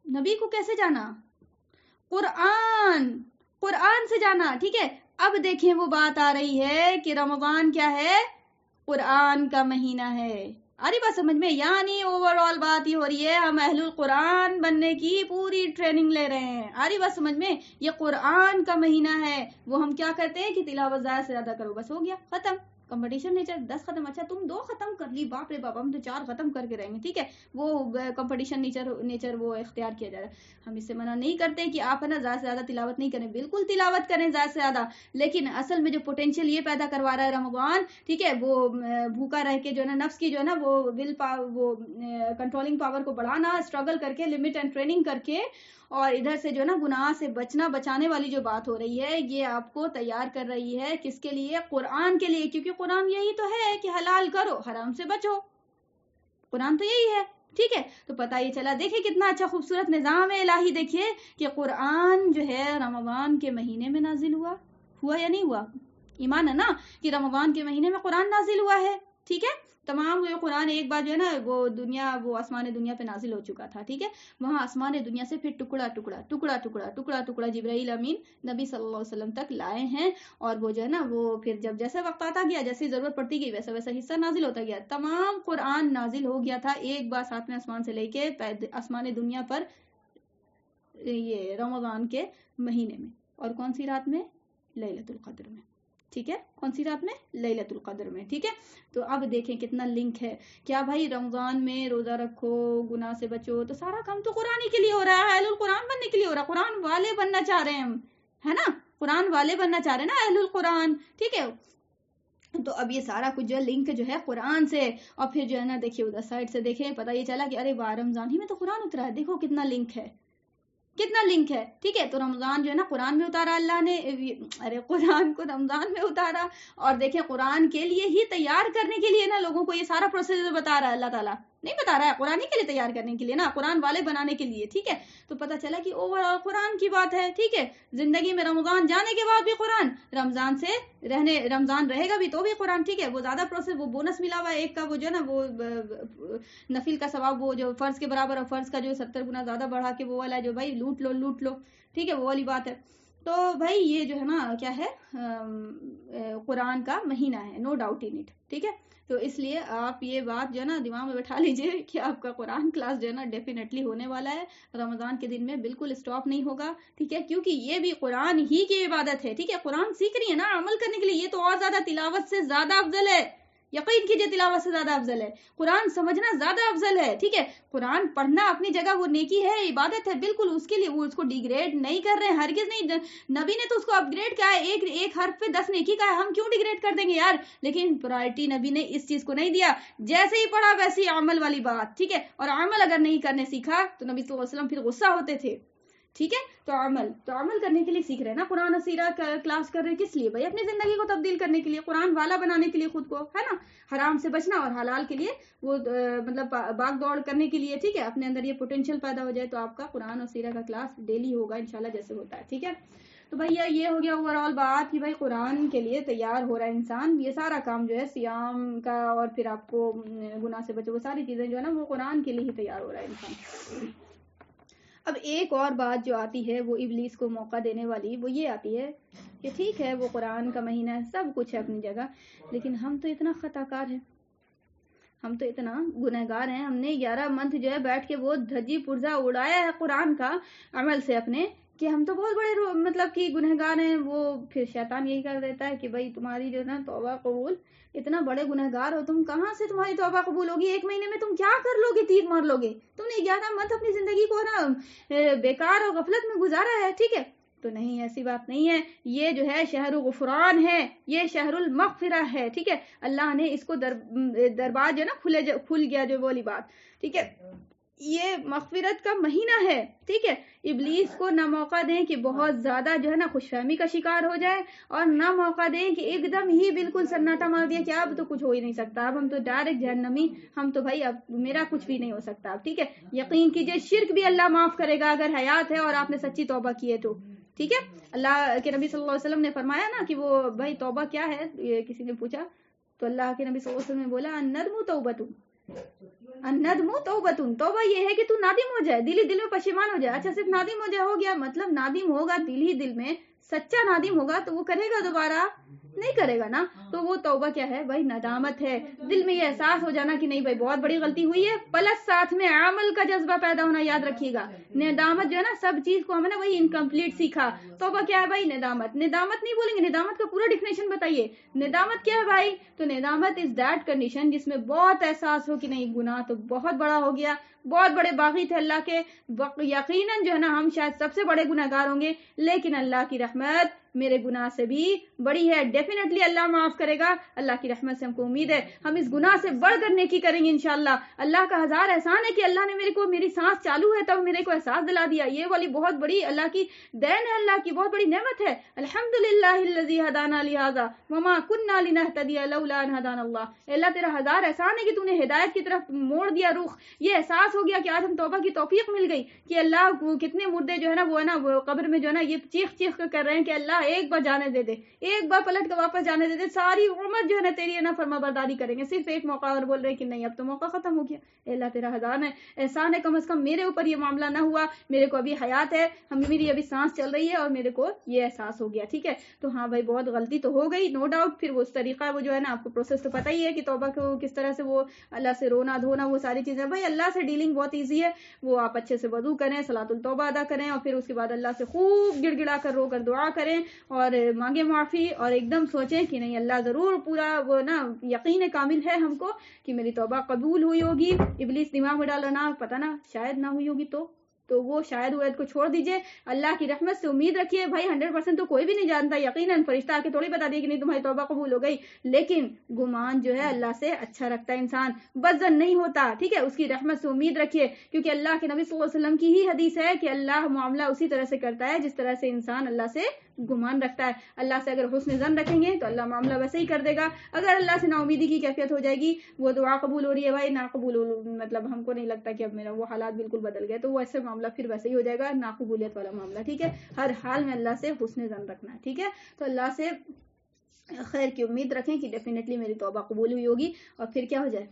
نبی کو کیسے جانا؟ قرآن سے جانا. ٹھیک ہے، اب دیکھیں وہ بات آ رہی ہے کہ رمضان کیا ہے؟ قرآن کا مہینہ ہے. آری بات سمجھ میں؟ یعنی اوور آل بات یہ ہو رہی ہے ہم اہل القرآن بننے کی پوری ٹریننگ لے رہے ہیں. آری بات سمجھ میں؟ یہ قرآن کا مہینہ ہے. وہ ہم کیا کرتے ہیں کہ تلاوت زیادہ سے زیادہ کرو، بس ہو گیا، ختم. کمپٹیشن نیچر 10 ختم. اچھا تم 2 ختم کر لی، باپ رے باپ، ہم تو 4 ختم کر کے رہیں گے. ٹھیک ہے، وہ کمپٹیشن نیچر وہ اختیار کیا جا رہا ہے. ہم اس سے منع نہیں کرتے کہ آپ ہے نا زیادہ سے زیادہ تلاوت نہیں کریں، بالکل تلاوت کریں زیادہ سے زیادہ، لیکن اصل میں جو پوٹینشیل یہ پیدا کروا رہا ہے رمضان، ٹھیک ہے، وہ بھوکا رہ کے جو ہے نا نفس کی جو ہے نا وہ وہ کنٹرولنگ پاور کو بڑھانا، اسٹرگل کر کے، لمٹ اینڈ ٹریننگ کر کے، اور ادھر سے جو ہے نا گناہ سے بچانے والی جو بات ہو رہی ہے، یہ آپ کو تیار کر رہی ہے کس کے لیے؟ قرآن کے لیے. کیونکہ قرآن یہی تو ہے کہ حلال کرو، حرام سے بچو. قرآن تو یہی ہے. ٹھیک ہے، تو پتہ یہ چلا. دیکھیں کتنا اچھا خوبصورت نظام الہی. دیکھیے کہ قرآن جو ہے رمضان کے مہینے میں نازل ہوا یا نہیں ہوا؟ ایمان ہے نا کہ رمضان کے مہینے میں قرآن نازل ہوا ہے. ٹھیک ہے، تمام یہ قرآن ایک بار جو ہے نا وہ آسمان دنیا پہ نازل ہو چکا تھا. ٹھیک ہے، وہاں آسمان دنیا سے پھر ٹکڑا جبرائیل امین نبی صلی اللہ علیہ وسلم تک لائے ہیں. اور وہ جو ہے نا وہ پھر جب جیسے وقت آتا گیا، جیسی ضرورت پڑتی گئی، ویسا ویسا حصہ نازل ہوتا گیا. تمام قرآن نازل ہو گیا تھا ایک بار 7ویں آسمان سے لے کے آسمان دنیا پر یہ رمضان کے مہینے میں. اور کون سی رات میں؟ لیلۃ القدر میں. ٹھیک ہے, کون سی رات میں؟ لیلۃ القدر میں. ٹھیک ہے, تو اب دیکھیں کتنا لنک ہے. کیا بھائی رمضان میں روزہ رکھو, گناہ سے بچو, تو سارا کام تو قرآن ہی کے لیے ہو رہا ہے, اہل القرآن بننے کے لیے ہو رہا ہے, قرآن والے بننا چاہ رہے ہیں ہم, ہے نا, قرآن والے بننا چاہ رہے ہیں نا, اہل القرآن. ٹھیک ہے, تو اب یہ سارا کچھ جو ہے لنک جو ہے قرآن سے. اور پھر جو ہے نا دیکھیے ادھر سائڈ سے دیکھیں, پتہ یہ چلا کہ ارے واہ رمضان ہی میں تو قرآن اترا ہے, دیکھو کتنا لنک ہے, کتنا لنک ہے. ٹھیک ہے, تو رمضان جو ہے نا قرآن میں اتارا اللہ نے, ارے قرآن کو رمضان میں اتارا, اور دیکھیں قرآن کے لیے ہی تیار کرنے کے لیے نا لوگوں کو یہ سارا پروسیس بتا رہا ہے اللہ تعالیٰ, نہیں بتا رہا ہے, قرآن ہی کے لیے تیار کرنے کے لیے نا, قرآن والے بنانے کے لیے. ٹھیک ہے, تو پتہ چلا کہ اوور آل قرآن کی بات ہے. ٹھیک ہے, زندگی میں رمضان جانے کے بعد بھی قرآن, رمضان رہے گا بھی تو بھی قرآن. ٹھیک ہے, وہ زیادہ پروسیس, وہ بونس ملا ہوا ہے ایک کا, وہ جو ہے نا وہ نفل کا ثواب, وہ جو فرض کے برابر, اور فرض کا جو 70 گنا زیادہ بڑھا کے وہ والا جو بھائی لوٹ لو. ٹھیک ہے, وہ والی بات ہے. تو بھائی یہ جو ہے نا کیا ہے, قرآن کا مہینہ ہے, نو ڈاؤٹ ان اٹ. ٹھیک ہے, تو اس لیے آپ یہ بات جو ہے نا دماغ میں بٹھا لیجئے کہ آپ کا قرآن کلاس جو ہے نا ڈیفینیٹلی ہونے والا ہے رمضان کے دن میں, بالکل اسٹاپ نہیں ہوگا. ٹھیک ہے, کیونکہ یہ بھی قرآن ہی کی عبادت ہے. ٹھیک ہے, قرآن سیکھ رہی ہے نا عمل کرنے کے لیے, یہ تو اور زیادہ تلاوت سے زیادہ افضل ہے. یقین کیجئے تلاوت سے زیادہ افضل ہے, قرآن سمجھنا زیادہ افضل ہے. ٹھیک ہے, قرآن پڑھنا اپنی جگہ وہ نیکی ہے, عبادت ہے, بالکل اس کے لیے وہ اس کو ڈیگریڈ نہیں کر رہے ہیں, ہرگز نہیں. نبی نے تو اس کو اپگریڈ کیا ہے, ایک حرف پہ 10 نیکی کا ہے, ہم کیوں ڈیگریڈ کر دیں گے یار. لیکن پرائرٹی نبی نے اس چیز کو نہیں دیا, جیسے ہی پڑھا ویسے ہی عمل والی بات. ٹھیک ہے, اور عمل اگر نہیں کرنے سیکھا تو نبی صلی اللہ علیہ وسلم پھر غصہ ہوتے تھے. ٹھیک ہے, تو عمل کرنے کے لیے سیکھ رہے ہیں نا, قرآن سیرہ کلاس کر رہے ہیں کس لیے بھائی, اپنی زندگی کو تبدیل کرنے کے لیے, قرآن والا بنانے کے لیے خود کو, ہے نا, حرام سے بچنا اور حلال کے لیے وہ مطلب بھاگ دوڑ کرنے کے لیے. ٹھیک ہے, اپنے اندر یہ پوٹینشیل پیدا ہو جائے, تو آپ کا قرآن اور سیرہ کا کلاس ڈیلی ہوگا انشاءاللہ جیسے ہوتا ہے. ٹھیک ہے, تو بھائی یہ ہو گیا اوور آل بات کہ بھائی قرآن کے لیے تیار ہو رہا ہے انسان. یہ سارا کام جو ہے سیام کا, اور پھر آپ کو گناہ سے بچو, وہ ساری چیزیں جو ہے نا وہ قرآن کے لیے ہی تیار ہو رہا ہے انسان. اب ایک اور بات جو آتی ہے وہ ابلیس کو موقع دینے والی, وہ یہ آتی ہے کہ ٹھیک ہے وہ قرآن کا مہینہ ہے, سب کچھ ہے اپنی جگہ, لیکن ہم تو اتنا خطا کار ہیں, ہم تو اتنا گنہگار ہیں, ہم نے 11 منتھ جو ہے بیٹھ کے وہ دھجی پرزا اڑایا ہے قرآن کا عمل سے اپنے, کہ ہم تو بہت بڑے مطلب کہ گنہگار ہیں. وہ پھر شیطان یہی کر دیتا ہے کہ بھائی تمہاری جو ہے نا توبہ قبول, اتنا بڑے گنہگار ہو تم, کہاں سے تمہاری توبہ قبول ہوگی, 1 مہینے میں تم کیا کر لو گے, تیر مار لو گے, تم نے 11 منتھ اپنی زندگی کو نا بیکار اور غفلت میں گزارا ہے. ٹھیک ہے, تو نہیں, ایسی بات نہیں ہے, یہ جو ہے شہر غفران ہے, یہ شہر المغفرہ ہے. ٹھیک ہے, اللہ نے اس کو دربار جو ہے نا کھل گیا, جو بولی بات. ٹھیک ہے, یہ مغفرت کا مہینہ ہے. ٹھیک ہے, ابلیس کو نہ موقع دیں کہ بہت زیادہ جو ہے نا خوش فہمی کا شکار ہو جائے, اور نہ موقع دیں کہ ایک دم ہی بالکل سناٹا مار دیا کہ اب تو کچھ ہو ہی نہیں سکتا, اب ہم تو ڈائریکٹ جہنمی, ہم تو بھائی اب میرا کچھ بھی نہیں ہو سکتا اب. ٹھیک ہے, یقین کیجئے شرک بھی اللہ معاف کرے گا اگر حیات ہے اور آپ نے سچی توبہ کی ہے تو. ٹھیک ہے, اللہ کے نبی صلی اللہ علیہ وسلم نے فرمایا نا کہ وہ بھائی توبہ کیا ہے, کسی نے پوچھا تو اللہ کے نبی صلی اللہ علیہ وسلم نے بولا الندم توبۃ, الندم توبۃ, توبہ یہ ہے کہ تو نادم ہو جائے, دل میں پشیمان ہو جائے. اچھا, صرف نادم ہو جائے ہو گیا, مطلب نادم ہوگا دل میں, سچا نادم ہوگا تو وہ کرے گا دوبارہ نہیں کرے گا نا. تو وہ توبہ کیا ہے بھائی, ندامت ہے, دل میں یہ احساس ہو جانا کہ نہیں بھائی بہت بڑی غلطی ہوئی ہے, پلس ساتھ میں عمل کا جذبہ پیدا ہونا. یاد رکھیے گا, ندامت جو ہے نا, سب چیز کو ہم نے وہی انکمپلیٹ سیکھا. توبہ کیا ہے بھائی, ندامت نہیں بولیں گے, ندامت کا پورا ڈیفینیشن بتائیے, ندامت کیا ہے بھائی. تو ندامت از دیٹ کنڈیشن جس میں بہت احساس ہو کہ نہیں گناہ تو بہت بڑا ہو گیا, بہت بڑے باغی تھے اللہ کے, یقیناً جو ہے نا ہم شاید سب سے بڑے گنہگار ہوں گے, لیکن اللہ کی رحمت میرے گناہ سے بھی بڑی ہے, ڈیفینیٹلی اللہ معاف کرے گا. اللہ کی رحمت سے ہم کو امید ہے, ہم اس گناہ سے بڑھ کر نیکی کریں گے انشاءاللہ. اللہ کا ہزار احسان ہے کہ اللہ نے میری سانس چالو ہے تب میرے کو احساس دلا دیا, یہ والی بہت بڑی اللہ کی دین ہے, اللہ کی بہت بڑی نعمت ہے. الحمدللہ الذی ہدانا لہذا وما کنا لنہتدی لولا ان ہدانا اللہ. اللہ تیرا ہزار احسان ہے کہ تو نے ہدایت کی طرف موڑ دیا رخ, یہ احساس ہو گیا کہ آج ہم توبہ کی توفیق مل گئی, کہ اللہ کتنے مردے جو ہے نا وہ ہے نا وہ قبر میں جو ہے نا یہ چیخ کر رہے ہیں کہ اللہ ایک بار جانے دے دے, ایک بار پلٹ کر واپس جانے دے دے, ساری عمر جو ہے نا تیری نا فرما برداری کریں گے, صرف ایک موقع, اور بول رہے ہیں کہ نہیں اب تو موقع ختم ہو گیا. اللہ تیرا ہزار احسان ہے, کم از کم میرے اوپر یہ معاملہ نہ ہوا, میرے کو ابھی حیات ہے, میری ابھی سانس چل رہی ہے اور میرے کو یہ احساس ہو گیا. ٹھیک ہے, تو ہاں بھائی بہت غلطی تو ہو گئی, نو ڈاؤٹ. پھر وہ اس طریقہ وہ جو ہے نا آپ کو پروسیس تو پتہ ہی ہے کہ توبہ کو کس طرح سے وہ اللہ سے رونا دھونا وہ ساری چیزیں. بھائی اللہ سے ڈیلنگ بہت ایزی ہے, وہ آپ اچھے سے وضو کریں, صلاۃ التوبہ ادا کریں, اور پھر اس کے بعد اللہ سے خوب گڑ گڑا کر رو کر دعا کریں, اور مانگے معافی اور ایک دم سوچیں کہ نہیں اللہ ضرور پورا وہ نا یقین کامل ہے ہم کو کہ میری توبہ قبول ہوئی ہوگی. ابلیس دماغ میں ڈال رہا پتہ نا شاید نہ ہوئی ہوگی تو وہ شاید وعد کو چھوڑ دیجئے. اللہ کی رحمت سے امید رکھیے. بھائی 100% تو کوئی بھی نہیں جانتا, یقیناً فرشتہ آ کے تھوڑی بتا دیے کہ نہیں تمہاری توبہ قبول ہو گئی, لیکن گمان جو ہے اللہ سے اچھا رکھتا ہے انسان, بدظن نہیں ہوتا. ٹھیک ہے, اس کی رحمت سے امید رکھیے, کیونکہ اللہ کے نبی صلی اللہ علیہ وسلم کی ہی حدیث ہے کہ اللہ معاملہ اسی طرح سے کرتا ہے جس طرح سے انسان اللہ سے گمان رکھتا ہے. اللہ سے اگر حسن ظن رکھیں گے تو اللہ معاملہ ویسے ہی کر دے گا. اگر اللہ سے نا امیدی کی کیفیت ہو جائے گی, وہ دعا قبول ہو رہی ہے بھائی نا قبول مطلب ہم کو نہیں لگتا کہ اب میرا وہ حالات بالکل بدل گئے, تو وہ ایسے معاملہ پھر ویسے ہی ہو جائے گا ناقبولیت والا معاملہ. ٹھیک ہے, ہر حال میں اللہ سے حسن ظن رکھنا ہے. ٹھیک ہے, تو اللہ سے خیر کی امید رکھیں کہ ڈیفینیٹلی میری توبہ قبول ہوئی ہوگی, اور پھر کیا ہو جائے,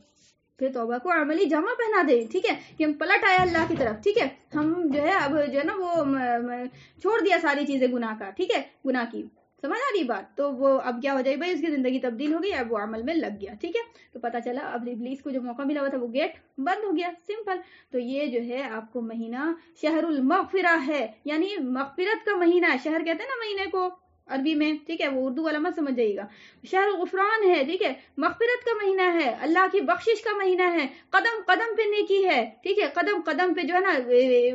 پھر توبہ کو عملی جامہ پہنا دے. ٹھیک ہے, کہ ہم پلٹ آئے اللہ کی طرف. ٹھیک ہے, ہم جو ہے اب جو ہے نا وہ چھوڑ دیا ساری چیزیں گناہ کا. ٹھیک ہے, گناہ کی سمجھ آ رہی بات, تو وہ اب کیا ہو جائے بھائی, اس کی زندگی تبدیل ہو گئی, اب وہ عمل میں لگ گیا. ٹھیک ہے, تو پتہ چلا اب ابلیس کو جو موقع ملا ہوا تھا وہ گیٹ بند ہو گیا, سمپل. تو یہ جو ہے آپ کو مہینہ شہر المغفرہ ہے, یعنی مغفرت کا مہینہ ہے. شہر کہتے ہیں نا مہینے کو عربی میں. ٹھیک ہے, وہ اردو والا مت سمجھ جائیے گا. شہر غفران ہے. ٹھیک ہے, مغفرت کا مہینہ ہے, اللہ کی بخشش کا مہینہ ہے, قدم قدم پہ نیکی ہے. ٹھیک ہے, قدم قدم پہ جو ہے نا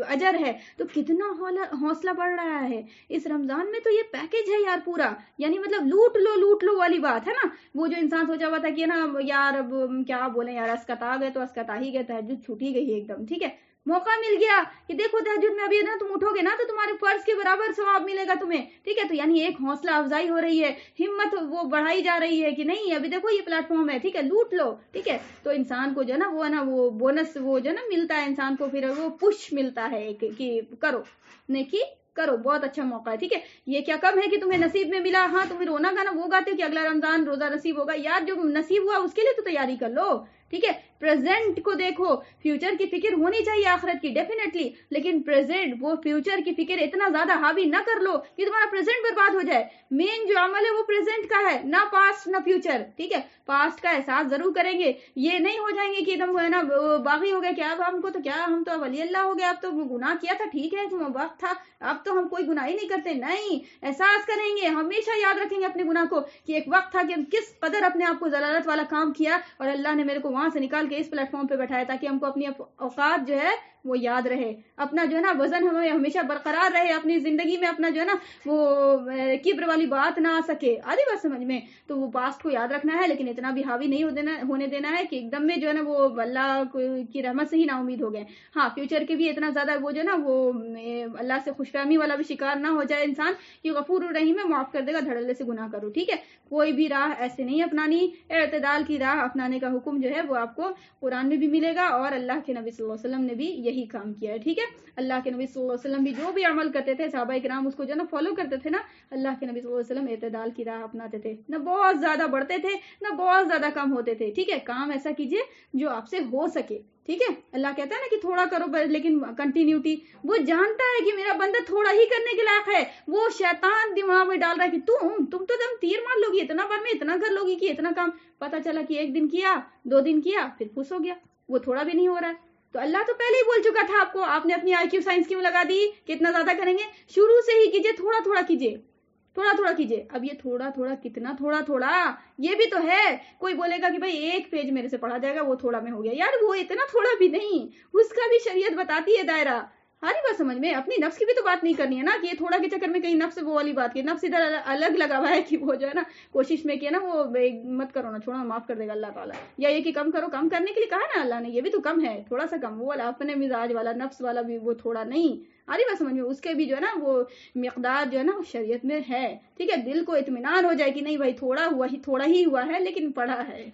اجر ہے. تو کتنا حوصلہ بڑھ رہا ہے اس رمضان میں. تو یہ پیکج ہے یار پورا, یعنی مطلب لوٹ لو والی بات ہے نا. وہ جو انسان سوچا ہوا تھا کہ نا یار اب کیا بولیں یار, اسکت آ گئے تو اسکت آ ہی گئے, تہجد چھوٹی گئی ایک دم. ٹھیک ہے, موقع مل گیا کہ دیکھو تہجد میں ابھی نا تم اٹھو گے نا تو تمہارے فرض کے برابر ثواب ملے گا تمہیں. ٹھیک ہے, تو یعنی ایک حوصلہ افزائی ہو رہی ہے, ہمت وہ بڑھائی جا رہی ہے کہ نہیں ابھی دیکھو یہ پلیٹ فارم ہے. ٹھیک ہے, لوٹ لو. ٹھیک ہے, تو انسان کو جو ہے نا وہ بونس وہ جو ہے نا ملتا ہے انسان کو, پھر وہ پش ملتا ہے کہ کرو نیکی کرو, بہت اچھا موقع ہے. ٹھیک ہے, یہ کیا کم ہے کہ تمہیں نصیب میں ملا. ہاں تمہیں رونا گانا وہ گاتے کہ اگلا رمضان روزہ نصیب ہوگا, یار جو نصیب ہوا اس کے لیے تو تیاری کر لو. ٹھیک ہے, پریزنٹ کو دیکھو, فیوچر کی فکر ہونی چاہیے آخرت کی ڈیفینیٹلی, لیکن پریزنٹ وہ فیوچر کی فکر اتنا زیادہ حاوی نہ کر لو کہ تمہارا پریزنٹ برباد ہو جائے. مین جو عمل ہے وہ پریزنٹ کا ہے, نہ پاسٹ نہ فیوچر. ٹھیک ہے, پاسٹ کا احساس ضرور کریں گے, یہ نہیں ہو جائیں گے کہ تم ہے نا باغی ہو گئے کہ اب ہم کو تو کیا, ہم تو ولی اللہ ہو گیا, اب تو گناہ کیا تھا, ٹھیک ہے وقت تھا, اب تو ہم کوئی گناہ ہی نہیں کرتے. نہیں, احساس کریں گے, ہمیشہ یاد رکھیں گے اپنے گناہ کو کہ ایک وقت تھا کہ ہم کس قدر اپنے آپ کو ضلالت والا کام کیا, اور اللہ نے میرے کو وہاں سے نکال کے اس پلیٹ فارم پہ بیٹھایا تاکہ ہم کو اپنی اوقات جو ہے وہ یاد رہے, اپنا جو ہے نا وزن ہمیں ہمیشہ برقرار رہے اپنی زندگی میں, اپنا جو ہے نا وہ کبر والی بات نہ آ سکے. آدھی بات سمجھ میں, تو وہ پاسٹ کو یاد رکھنا ہے, لیکن اتنا بھی حاوی نہیں ہونے دینا ہے کہ ایک دم میں جو ہے نا وہ اللہ کی رحمت سے ہی نا امید ہو گئے. ہاں, فیوچر کے بھی اتنا زیادہ وہ جو ہے نا وہ اللہ سے خوش فہمی والا بھی شکار نہ ہو جائے انسان کہ غفور الرحیم ہے, معاف کر دے گا, دھڑلے سے گناہ کرو. ٹھیک ہے, کوئی بھی راہ ایسے نہیں اپنانی, اعتدال کی راہ اپنانے کا حکم جو ہے وہ آپ کو قرآن میں بھی ملے گا, اور اللہ کے نبی صلی اللہ علیہ وسلم نے بھی یہی کام کیا ہے. ٹھیک ہے, اللہ کے نبی صلی اللہ علیہ وسلم بھی جو بھی عمل کرتے تھے صحابہ کرام اس کو جو نا فالو کرتے تھے نا. اللہ کے نبی صلی اللہ علیہ وسلم اعتدال کی راہ اپناتے تھے, نہ بہت زیادہ بڑھتے تھے نہ بہت زیادہ کم ہوتے تھے. ٹھیک ہے, کام ایسا کیجئے جو آپ سے ہو سکے. ٹھیک ہے, اللہ کہتا ہے نا کہ تھوڑا کرو لیکن کنٹینیوٹی. وہ جانتا ہے کہ میرا بندہ تھوڑا ہی کرنے کے لائق ہے, وہ شیطان دماغ میں ڈال رہا ہے کہ تم تو دم تیر مار لوگی, اتنا بار میں اتنا کر لوگی کہ اتنا کام. پتا چلا کہ ایک دن کیا, 2 دن کیا, پھر خوش ہو گیا, وہ تھوڑا بھی نہیں ہو رہا ہے. تو اللہ تو پہلے ہی بول چکا تھا آپ کو, آپ نے اپنی IQ سائنس کیوں لگا دی کہ اتنا زیادہ کریں گے. شروع سے ہی کیجئے, تھوڑا تھوڑا کیجئے, تھوڑا تھوڑا کیجئے. اب یہ تھوڑا تھوڑا کتنا تھوڑا تھوڑا, یہ بھی تو ہے. کوئی بولے گا کہ بھائی 1 پیج میرے سے پڑھا جائے گا, وہ تھوڑا میں ہو گیا. یار وہ اتنا تھوڑا بھی نہیں, اس کا بھی شریعت بتاتی ہے دائرہ. ہاری بات سمجھ میں, اپنی نفس کی بھی تو بات نہیں کرنی ہے نا کہ یہ تھوڑا کے چکر میں کہیں نفس وہ والی بات کی, نفس ادھر الگ لگا ہوا ہے کہ وہ جو ہے نا کوشش میں کیا نا وہ مت کرو نا, چھوڑو معاف کر دے گا اللہ تعالیٰ. یا یہ کہ کم کرو, کم کرنے کے لیے کہا نا اللہ نے, یہ بھی تو کم ہے, تھوڑا سا کم, وہ والا اپنے مزاج والا نفس والا بھی وہ تھوڑا نہیں. آری بات سمجھ میں, اس کے بھی جو ہے نا وہ مقدار جو ہے نا شریعت میں ہے. ٹھیک ہے, دل کو اطمینان ہو جائے کہ نہیں بھائی تھوڑا ہی ہوا ہے لیکن پڑھا ہے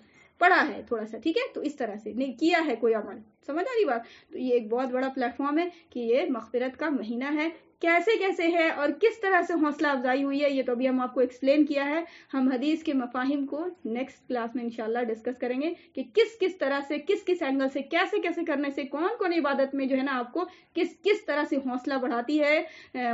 تھوڑا سا. ٹھیک ہے, تو اس طرح سے نہیں کیا ہے کوئی عمل. سمجھ آ رہی بات. تو یہ ایک بہت بڑا پلیٹ فارم ہے کہ یہ مغفرت کا مہینہ ہے. کیسے ہے اور کس طرح سے حوصلہ افزائی ہوئی ہے, یہ تو ابھی ہم آپ کو ایکسپلین کیا ہے. ہم حدیث کے مفاہیم کو نیکسٹ کلاس میں انشاءاللہ ڈسکس کریں گے کہ کس طرح سے, کس اینگل سے, کیسے کرنے سے, کون عبادت میں جو ہے نا آپ کو کس طرح سے حوصلہ بڑھاتی ہے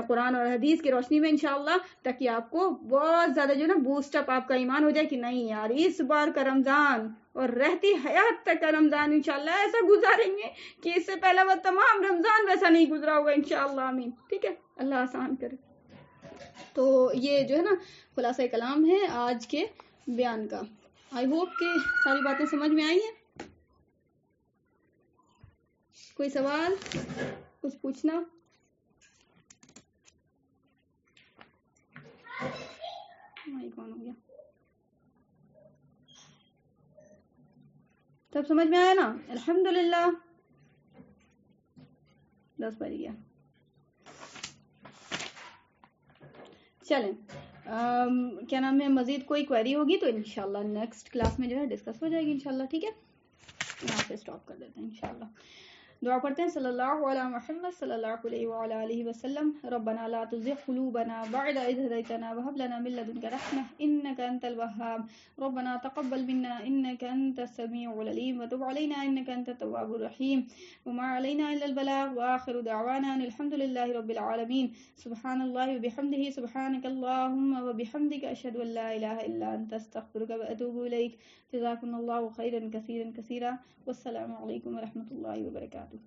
قرآن اور حدیث کی روشنی میں انشاءاللہ, تاکہ آپ کو بہت زیادہ جو ہے نا بوسٹ اپ آپ کا ایمان ہو جائے کہ نہیں یار اس بار کا رمضان اور رہتی حیات تک کا رمضان انشاءاللہ ایسا گزاریں گے کہ اس سے پہلے وہ تمام رمضان ویسا نہیں گزرا ہوگا انشاءاللہ. آمین. ٹھیک ہے, اللہ آسان کرے. تو تو یہ جو ہے نا خلاصہ کلام ہے آج کے بیان کا. آئی ہوپ کہ ساری باتیں سمجھ میں آئی ہیں. کوئی سوال، کچھ پوچھنا؟ کون ہو گیا؟ سب سمجھ میں آیا نا؟ الحمدللہ. 10 بج گیا. چلیں کیا نام ہے، مزید کوئی کوئری ہوگی تو انشاءاللہ نیکسٹ کلاس میں جو ہے ڈسکس ہو جائے گی انشاءاللہ. ٹھیک ہے، یہاں پہ اسٹاپ کر دیتے ہیں انشاءاللہ. دعا پڑھتے ہیں. صلی اللہ علی محمد صلی اللہ علیہ وعلی آلہ وسلم. ربنا لا تزغ قلوبنا بعد إذ هديتنا وهب لنا من لدنك رحمة إنك أنت الوهاب. ربنا تقبل منا إنك أنت السميع العليم وتب علينا إنك أنت التواب الرحيم وما علينا إلا البلاغ وآخر دعوانا أن الحمد لله رب العالمين. سبحان الله وبحمده سبحانك اللهم وبحمدك أشهد أن لا إله إلا أنت أستغفرك وأتوب إليك. جزاكم الله خيرا كثيرا كثيرا. والسلام عليكم ورحمة الله وبركاته.